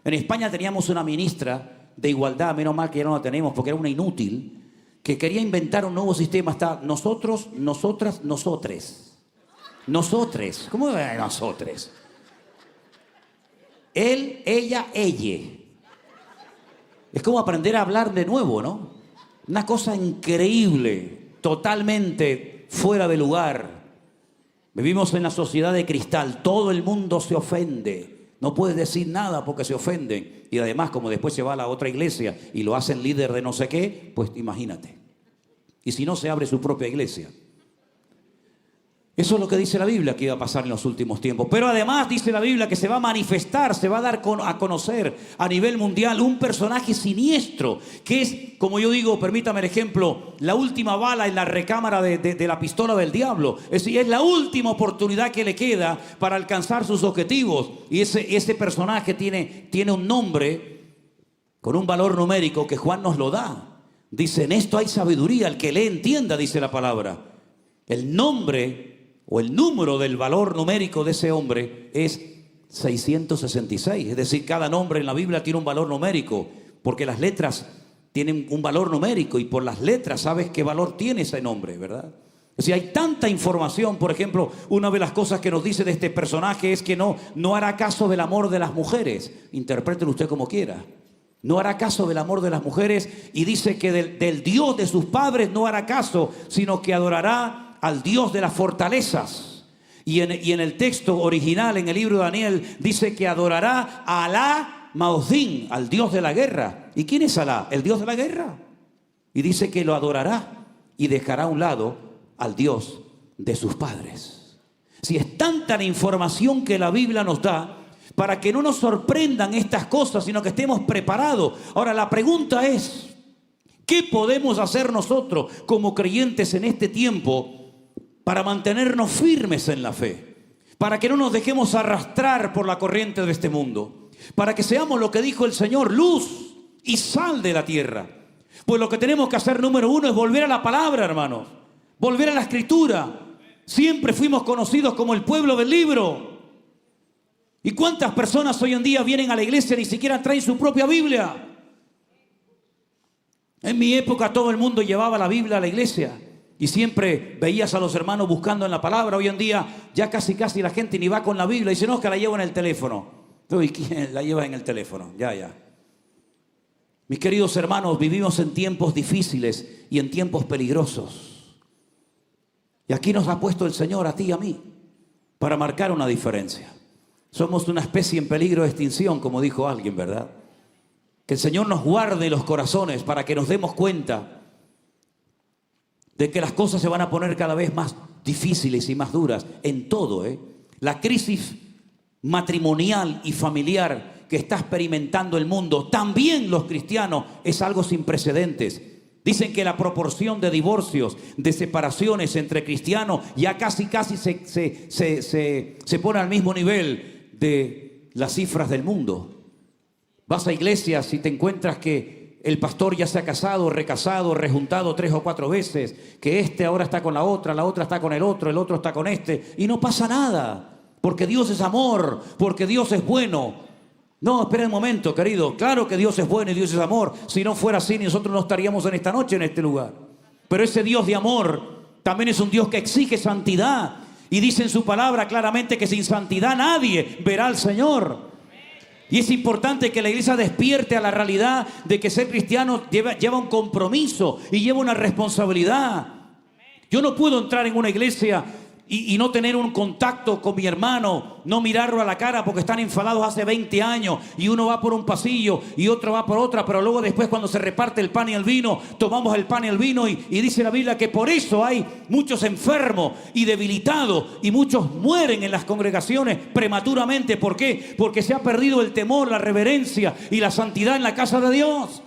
En España teníamos una ministra de igualdad, menos mal que ya no la tenemos porque era una inútil, que quería inventar un nuevo sistema. Está nosotros, nosotras, nosotres. Nosotres. ¿Cómo es nosotres? Él, ella, ella. Es como aprender a hablar de nuevo, ¿no? Una cosa increíble, totalmente fuera de lugar. Vivimos en la sociedad de cristal, todo el mundo se ofende. No puedes decir nada porque se ofenden. Y además, como después se va a la otra iglesia y lo hacen líder de no sé qué, pues imagínate. Y si no, se abre su propia iglesia. Eso es lo que dice la Biblia que iba a pasar en los últimos tiempos. Pero además dice la Biblia que se va a manifestar, se va a dar a conocer a nivel mundial un personaje siniestro, que es, como yo digo, permítame el ejemplo, la última bala en la recámara de la pistola del diablo. Es decir, es la última oportunidad que le queda para alcanzar sus objetivos. Y ese personaje tiene un nombre con un valor numérico que Juan nos lo da. Dice, en esto hay sabiduría, el que lee entienda, dice la palabra. El nombre o el número del valor numérico de ese hombre es 666. Es decir, cada nombre en la Biblia tiene un valor numérico, porque las letras tienen un valor numérico y por las letras sabes qué valor tiene ese nombre, ¿verdad? O sea, hay tanta información. Por ejemplo, una de las cosas que nos dice de este personaje es que no hará caso del amor de las mujeres. Interprételo usted como quiera. No hará caso del amor de las mujeres, y dice que del Dios de sus padres no hará caso, sino que adorará al Dios de las fortalezas. Y en el texto original, en el libro de Daniel, dice que adorará a Alá Maozdín, al Dios de la guerra. ¿Y quién es Alá? El Dios de la guerra. Y dice que lo adorará y dejará a un lado al Dios de sus padres. Si es tanta la información que la Biblia nos da para que no nos sorprendan estas cosas, sino que estemos preparados. Ahora la pregunta es, ¿qué podemos hacer nosotros como creyentes en este tiempo para mantenernos firmes en la fe? Para que no nos dejemos arrastrar por la corriente de este mundo. Para que seamos lo que dijo el Señor, luz y sal de la tierra. Pues lo que tenemos que hacer, número uno, es volver a la palabra, hermanos. Volver a la escritura. Siempre fuimos conocidos como el pueblo del libro. ¿Y cuántas personas hoy en día vienen a la iglesia y ni siquiera traen su propia Biblia? En mi época todo el mundo llevaba la Biblia a la iglesia y siempre veías a los hermanos buscando en la palabra. Hoy en día ya casi la gente ni va con la Biblia y dice, no, es que la llevo en el teléfono. ¿Y quién la lleva en el teléfono? Ya. Mis queridos hermanos, vivimos en tiempos difíciles y en tiempos peligrosos. Y aquí nos ha puesto el Señor a ti y a mí para marcar una diferencia. Somos una especie en peligro de extinción, como dijo alguien, ¿verdad? Que el Señor nos guarde los corazones para que nos demos cuenta de que las cosas se van a poner cada vez más difíciles y más duras en todo, ¿eh? La crisis matrimonial y familiar que está experimentando el mundo, también los cristianos, es algo sin precedentes. Dicen que la proporción de divorcios, de separaciones entre cristianos ya casi se pone al mismo nivel de las cifras del mundo. Vas a iglesias y te encuentras que el pastor ya se ha casado, recasado, rejuntado 3 o 4 veces, que este ahora está con la otra está con el otro está con este, y no pasa nada, porque Dios es amor, porque Dios es bueno. No, espera un momento, querido. Claro que Dios es bueno y Dios es amor. Si no fuera así, nosotros no estaríamos en esta noche en este lugar. Pero ese Dios de amor también es un Dios que exige santidad. Y dice en su palabra claramente que sin santidad nadie verá al Señor. Y es importante que la iglesia despierte a la realidad de que ser cristiano lleva un compromiso y lleva una responsabilidad. Yo no puedo entrar en una iglesia y no tener un contacto con mi hermano, no mirarlo a la cara porque están enfadados hace 20 años y uno va por un pasillo y otro va por otra, pero luego después cuando se reparte el pan y el vino, tomamos el pan y el vino y dice la Biblia que por eso hay muchos enfermos y debilitados y muchos mueren en las congregaciones prematuramente. ¿Por qué? Porque se ha perdido el temor, la reverencia y la santidad en la casa de Dios.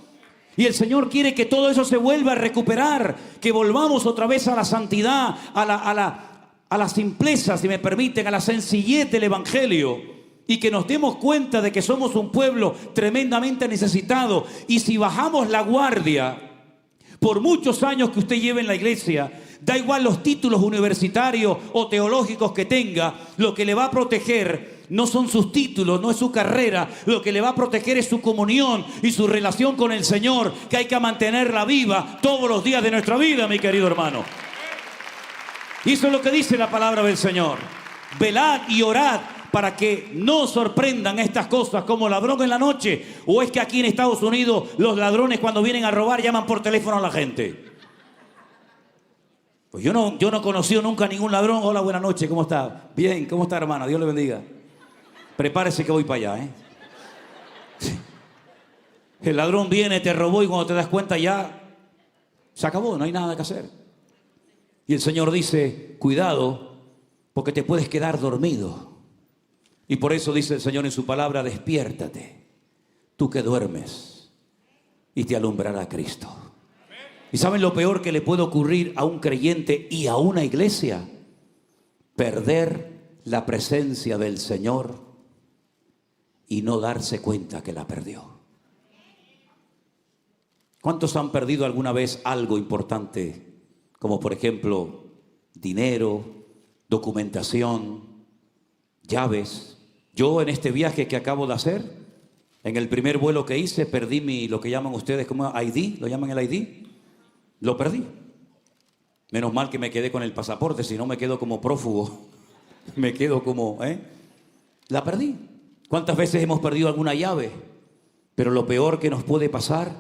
Y el Señor quiere que todo eso se vuelva a recuperar, que volvamos otra vez a la santidad, a la simpleza, si me permiten, a la sencillez del Evangelio, y que nos demos cuenta de que somos un pueblo tremendamente necesitado. Y si bajamos la guardia, por muchos años que usted lleve en la iglesia, da igual los títulos universitarios o teológicos que tenga, lo que le va a proteger no son sus títulos, no es su carrera, lo que le va a proteger es su comunión y su relación con el Señor, que hay que mantenerla viva todos los días de nuestra vida, mi querido hermano. Y eso es lo que dice la palabra del Señor. Velad y orad para que no sorprendan estas cosas como ladrón en la noche. ¿O es que aquí en Estados Unidos los ladrones cuando vienen a robar llaman por teléfono a la gente? Pues yo no he conocido nunca a ningún ladrón. Hola, buenas noches, ¿cómo está? Bien, ¿cómo está, hermana? Dios le bendiga. Prepárese que voy para allá, ¿eh? Sí. El ladrón viene, te robó y cuando te das cuenta ya se acabó, no hay nada que hacer. Y el Señor dice, cuidado, porque te puedes quedar dormido. Y por eso dice el Señor en su palabra, despiértate, tú que duermes, y te alumbrará Cristo. ¿Y saben lo peor que le puede ocurrir a un creyente y a una iglesia? Perder la presencia del Señor y no darse cuenta que la perdió. ¿Cuántos han perdido alguna vez algo importante? Como por ejemplo, dinero, documentación, llaves. Yo en este viaje que acabo de hacer, en el primer vuelo que hice, perdí lo que llaman ustedes como ID, ¿lo llaman el ID? Lo perdí. Menos mal que me quedé con el pasaporte, si no me quedo como prófugo. Me quedo como, La perdí. ¿Cuántas veces hemos perdido alguna llave? Pero lo peor que nos puede pasar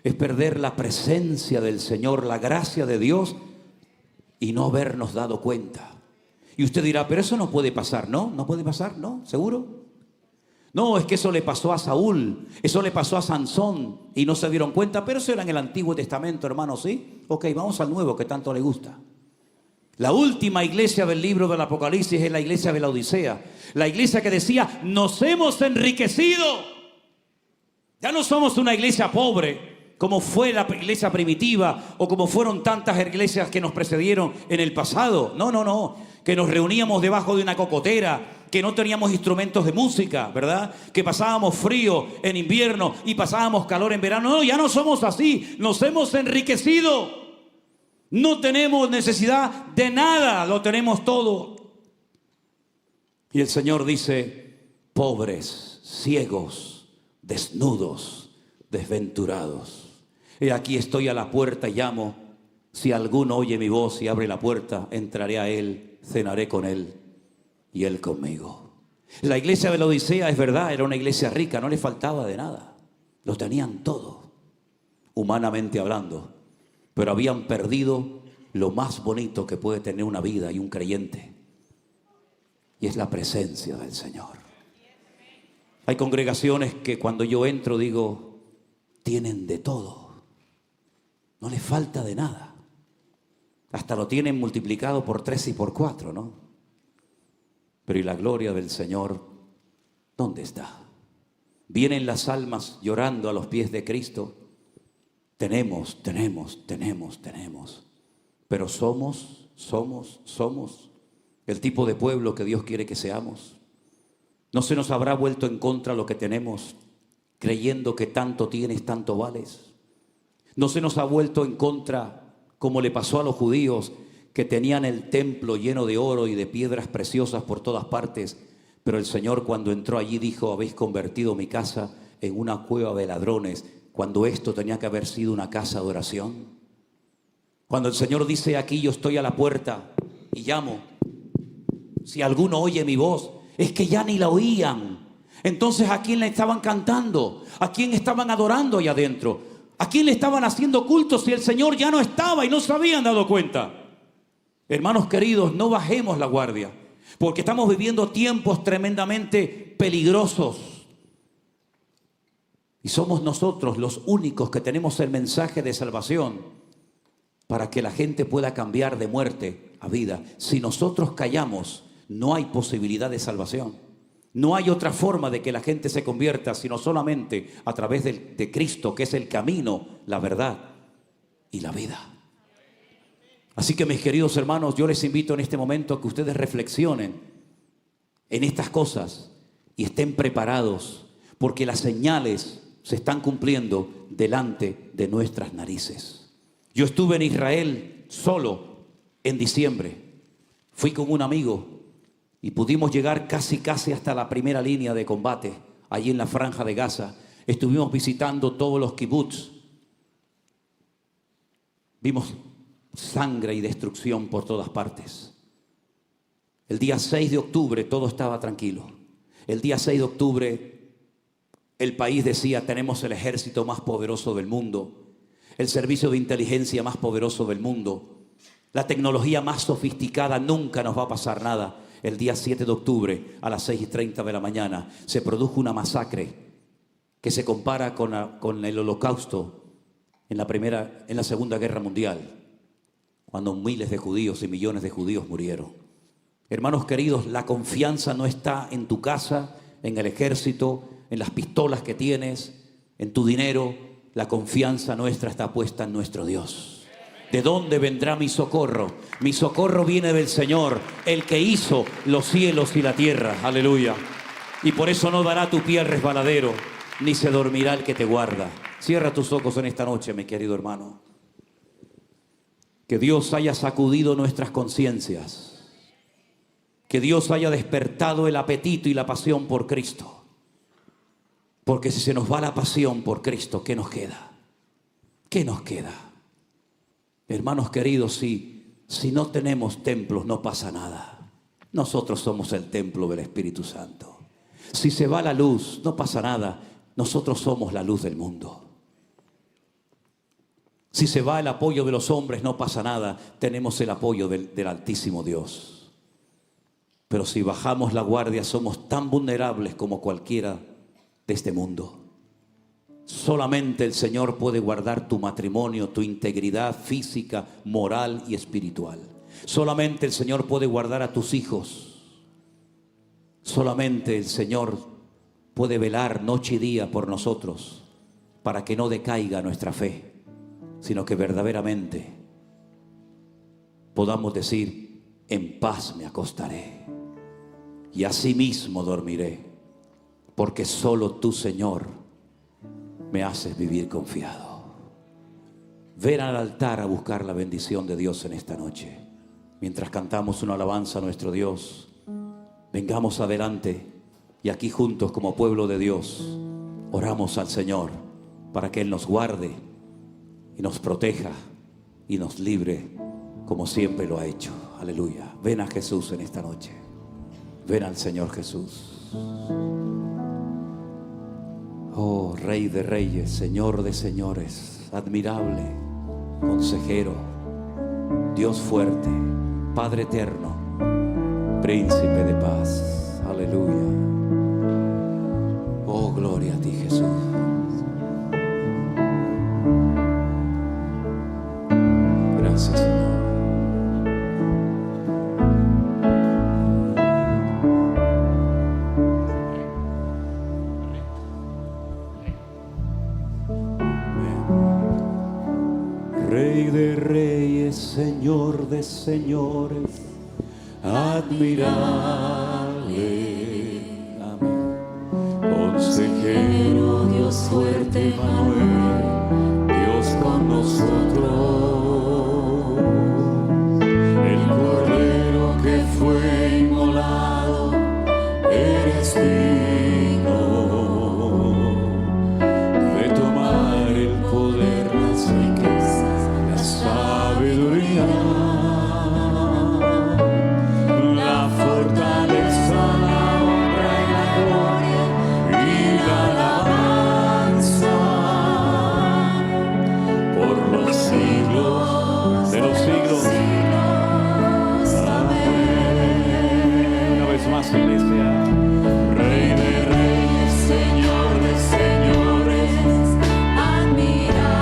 es perder la presencia del Señor, la gracia de Dios y no habernos dado cuenta. Y usted dirá, pero eso no puede pasar, ¿no? ¿No puede pasar? ¿No? ¿Seguro? No, es que eso le pasó a Saúl, eso le pasó a Sansón y no se dieron cuenta, pero eso era en el Antiguo Testamento, hermanos, ¿sí? Ok, vamos al Nuevo que tanto le gusta. La última iglesia del libro del Apocalipsis es la iglesia de la Odisea. La iglesia que decía, nos hemos enriquecido. Ya no somos una iglesia pobre, como fue la iglesia primitiva o como fueron tantas iglesias que nos precedieron en el pasado. No, que nos reuníamos debajo de una cocotera, que no teníamos instrumentos de música, ¿verdad? Que pasábamos frío en invierno y pasábamos calor en verano. No, ya no somos así, nos hemos enriquecido. No tenemos necesidad de nada, lo tenemos todo. Y el Señor dice, pobres, ciegos, desnudos, desventurados. He aquí estoy a la puerta y llamo. Si alguno oye mi voz y abre la puerta, entraré a él, cenaré con él y él conmigo. La iglesia de la Odisea, es verdad, era una iglesia rica, no le faltaba de nada. Lo tenían todo, humanamente hablando. Pero habían perdido lo más bonito que puede tener una vida y un creyente. Y es la presencia del Señor. Hay congregaciones que cuando yo entro digo, tienen de todo. No les falta de nada. Hasta lo tienen multiplicado por 3 y por 4, ¿no? Pero ¿y la gloria del Señor dónde está? Vienen las almas llorando a los pies de Cristo. Tenemos. Pero somos el tipo de pueblo que Dios quiere que seamos. ¿No se nos habrá vuelto en contra lo que tenemos, creyendo que tanto tienes, tanto vales? ¿No se nos ha vuelto en contra, como le pasó a los judíos, que tenían el templo lleno de oro y de piedras preciosas por todas partes? Pero el Señor, cuando entró allí, dijo, habéis convertido mi casa en una cueva de ladrones, cuando esto tenía que haber sido una casa de oración. Cuando el Señor dice, aquí yo estoy a la puerta y llamo, si alguno oye mi voz, es que ya ni la oían. Entonces, ¿a quién le estaban cantando? ¿A quién estaban adorando allá adentro? ¿A quién le estaban haciendo culto si el Señor ya no estaba y no se habían dado cuenta? Hermanos queridos, no bajemos la guardia, porque estamos viviendo tiempos tremendamente peligrosos. Y somos nosotros los únicos que tenemos el mensaje de salvación para que la gente pueda cambiar de muerte a vida. Si nosotros callamos, no hay posibilidad de salvación. No hay otra forma de que la gente se convierta, sino solamente a través de Cristo, que es el camino, la verdad y la vida. Así que, mis queridos hermanos, yo les invito en este momento a que ustedes reflexionen en estas cosas y estén preparados, porque las señales se están cumpliendo delante de nuestras narices. Yo estuve en Israel solo en diciembre. Fui con un amigo y pudimos llegar casi hasta la primera línea de combate, allí en la Franja de Gaza. Estuvimos visitando todos los kibutz. Vimos sangre y destrucción por todas partes. El día 6 de octubre todo estaba tranquilo. El día 6 de octubre el país decía, tenemos el ejército más poderoso del mundo, el servicio de inteligencia más poderoso del mundo, la tecnología más sofisticada, nunca nos va a pasar nada. El día 7 de octubre a las 6:30 de la mañana se produjo una masacre que se compara con el Holocausto en la Segunda Guerra Mundial, cuando miles de judíos y millones de judíos murieron. Hermanos queridos, la confianza no está en tu casa, en el ejército, en las pistolas que tienes, en tu dinero. La confianza nuestra está puesta en nuestro Dios. ¿De dónde vendrá mi socorro? Mi socorro viene del Señor, el que hizo los cielos y la tierra. Aleluya. Y por eso no dará tu pie al resbaladero, ni se dormirá el que te guarda. Cierra tus ojos en esta noche, mi querido hermano. Que Dios haya sacudido nuestras conciencias que Dios haya despertado el apetito y la pasión por Cristo. Porque si se nos va la pasión por Cristo, ¿qué nos queda? ¿Qué nos queda? Hermanos queridos, si no tenemos templos, no pasa nada. Nosotros somos el templo del Espíritu Santo. Si se va la luz, no pasa nada. Nosotros somos la luz del mundo. Si se va el apoyo de los hombres, no pasa nada. Tenemos el apoyo del Altísimo Dios. Pero si bajamos la guardia, somos tan vulnerables como cualquiera de este mundo. Solamente el Señor puede guardar tu matrimonio, tu integridad física, moral y espiritual. Solamente el Señor puede guardar a tus hijos. Solamente el Señor puede velar noche y día por nosotros para que no decaiga nuestra fe, sino que verdaderamente podamos decir: en paz me acostaré y asimismo dormiré, porque solo tú, Señor, me haces vivir confiado. Ven al altar a buscar la bendición de Dios en esta noche. Mientras cantamos una alabanza a nuestro Dios, vengamos adelante y aquí juntos como pueblo de Dios oramos al Señor para que Él nos guarde y nos proteja y nos libre como siempre lo ha hecho. Aleluya. Ven a Jesús en esta noche. Ven al Señor Jesús. Oh, Rey de Reyes, Señor de Señores, admirable, consejero, Dios fuerte, Padre eterno, Príncipe de paz. Aleluya. Oh, gloria a ti, Jesús. Gracias, Señor. Rey de reyes, Señor de señores, admirable. Amén. Consejero, Dios fuerte, Manuel, Dios con nosotros. El Cordero que fue inmolado, eres digno de tomar el poder, las riquezas, la sabiduría, la fortaleza, la honra y la gloria y la alabanza por los siglos de los siglos. Amén. Una vez más, iglesia. Rey de reyes, Señor de señores, admirable,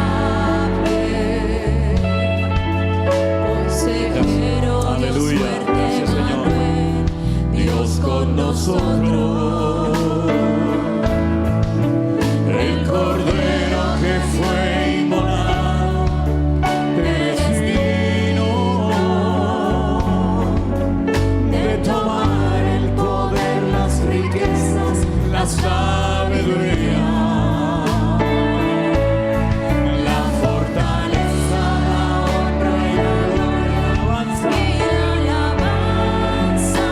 consejero, Dios Aleluya. fuerte, Gracias, Señor. Manuel, Dios con nosotros. El Cordero que fue inmolado, eres digno de tomar el poder, las riquezas, la sabiduría, la fortaleza, la honra y la gloria, la alabanza. y la alabanza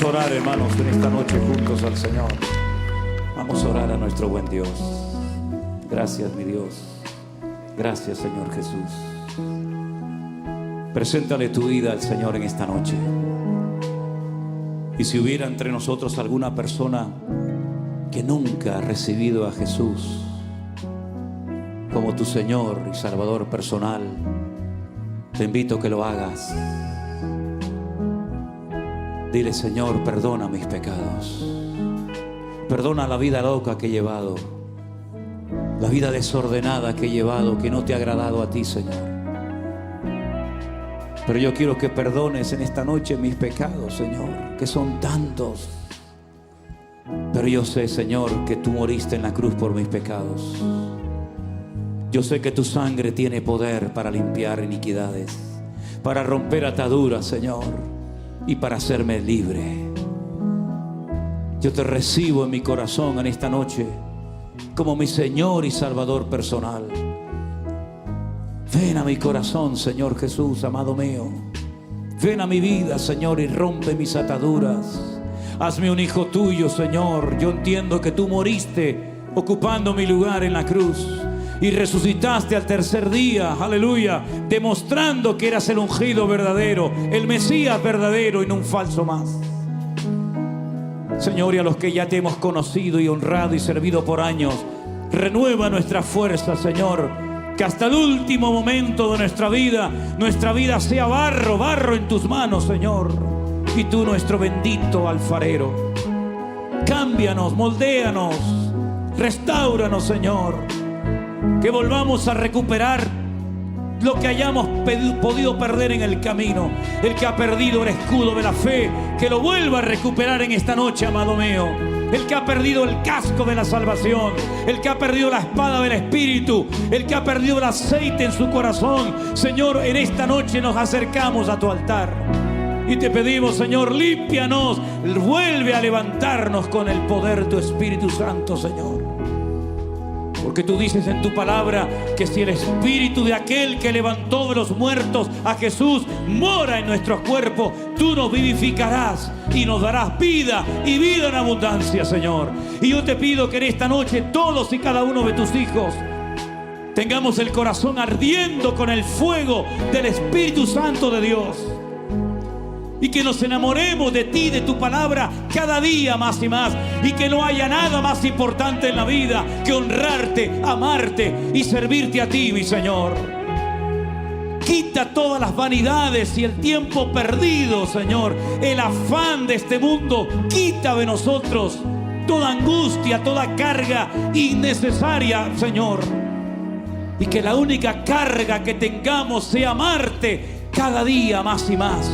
orar, hermanos, en esta noche juntos al Señor. Vamos a orar a nuestro buen Dios. Gracias, mi Dios. Gracias, Señor Jesús. Preséntale tu vida al Señor en esta noche. Y si hubiera entre nosotros alguna persona que nunca ha recibido a Jesús como tu Señor y Salvador personal, te invito a que lo hagas. Dile: Señor, perdona mis pecados. Perdona la vida loca que he llevado, la vida desordenada que he llevado, que no te ha agradado a ti, Señor. Pero yo quiero que perdones en esta noche mis pecados, Señor, que son tantos. Pero yo sé, Señor, que tú moriste en la cruz por mis pecados. Yo sé que tu sangre tiene poder para limpiar iniquidades, para romper ataduras, Señor, y para hacerme libre. Yo te recibo en mi corazón en esta noche como mi Señor y Salvador personal. Ven a mi corazón, Señor Jesús, amado mío. Ven a mi vida, Señor, y rompe mis ataduras. Hazme un hijo tuyo, Señor. Yo entiendo que tú moriste ocupando mi lugar en la cruz y resucitaste al tercer día, aleluya, demostrando que eras el ungido verdadero, el Mesías verdadero y no un falso más. Señor, y a los que ya te hemos conocido y honrado y servido por años, renueva nuestra fuerza, Señor, que hasta el último momento de nuestra vida sea barro en tus manos, Señor, y tú nuestro bendito alfarero. Cámbianos, moldéanos, restáuranos, Señor, que volvamos a recuperar lo que hayamos podido perder en el camino. El que ha perdido el escudo de la fe, que lo vuelva a recuperar en esta noche, amado mío. El que ha perdido el casco de la salvación, el que ha perdido la espada del Espíritu, el que ha perdido el aceite en su corazón, Señor, en esta noche nos acercamos a tu altar y te pedimos, Señor, límpianos, vuelve a levantarnos con el poder de tu Espíritu Santo, Señor. Porque tú dices en tu palabra que si el espíritu de aquel que levantó de los muertos a Jesús mora en nuestros cuerpos, tú nos vivificarás y nos darás vida y vida en abundancia, Señor. Y yo te pido que en esta noche todos y cada uno de tus hijos tengamos el corazón ardiendo con el fuego del Espíritu Santo de Dios. Y que nos enamoremos de ti, de tu palabra, cada día más y más. Y que no haya nada más importante en la vida que honrarte, amarte y servirte a ti, mi Señor. Quita todas las vanidades y el tiempo perdido, Señor. El afán de este mundo. Quita de nosotros toda angustia, toda carga innecesaria, Señor. Y que la única carga que tengamos sea amarte cada día más y más.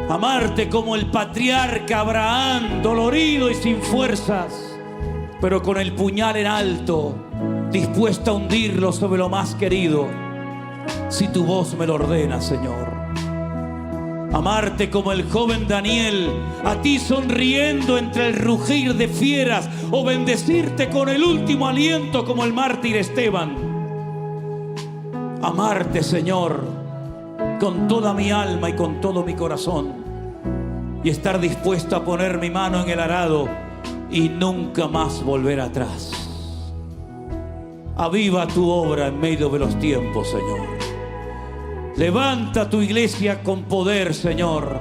Amarte como el patriarca Abraham, dolorido y sin fuerzas, pero con el puñal en alto, dispuesto a hundirlo sobre lo más querido, si tu voz me lo ordena, Señor. Amarte como el joven Daniel, a ti sonriendo entre el rugir de fieras, o bendecirte con el último aliento como el mártir Esteban. Amarte, Señor, con toda mi alma y con todo mi corazón, y estar dispuesto a poner mi mano en el arado y nunca más volver atrás. Aviva tu obra en medio de los tiempos, Señor. Levanta tu iglesia con poder, Señor,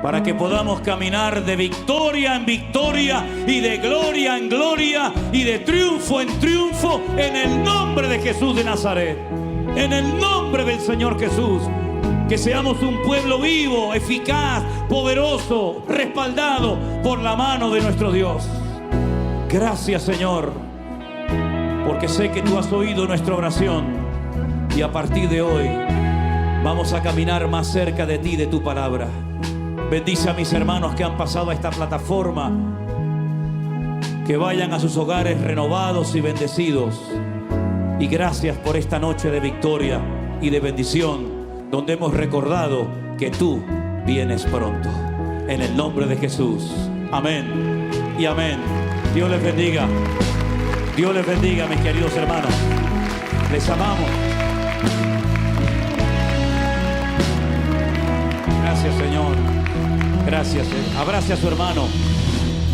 para que podamos caminar de victoria en victoria y de gloria en gloria y de triunfo en triunfo, en el nombre de Jesús de Nazaret. En el nombre del Señor Jesús, que seamos un pueblo vivo, eficaz, poderoso, respaldado por la mano de nuestro Dios. Gracias, Señor, porque sé que tú has oído nuestra oración y a partir de hoy vamos a caminar más cerca de ti, de tu palabra. Bendice a mis hermanos que han pasado a esta plataforma, que vayan a sus hogares renovados y bendecidos. Y gracias por esta noche de victoria y de bendición, donde hemos recordado que tú vienes pronto. En el nombre de Jesús. Amén y amén. Dios les bendiga. Dios les bendiga, mis queridos hermanos. Les amamos. Gracias, Señor. Gracias. Abrace a su hermano.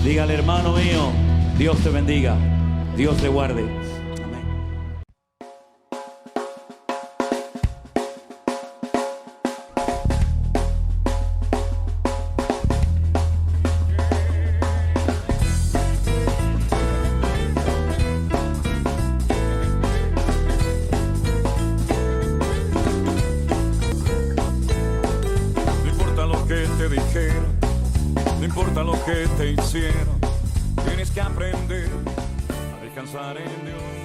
Dígale, hermano mío, Dios te bendiga. Dios te guarde. Amén. No importa lo que te dijeron, no importa lo que te hicieron, tienes que aprender a descansar en Dios.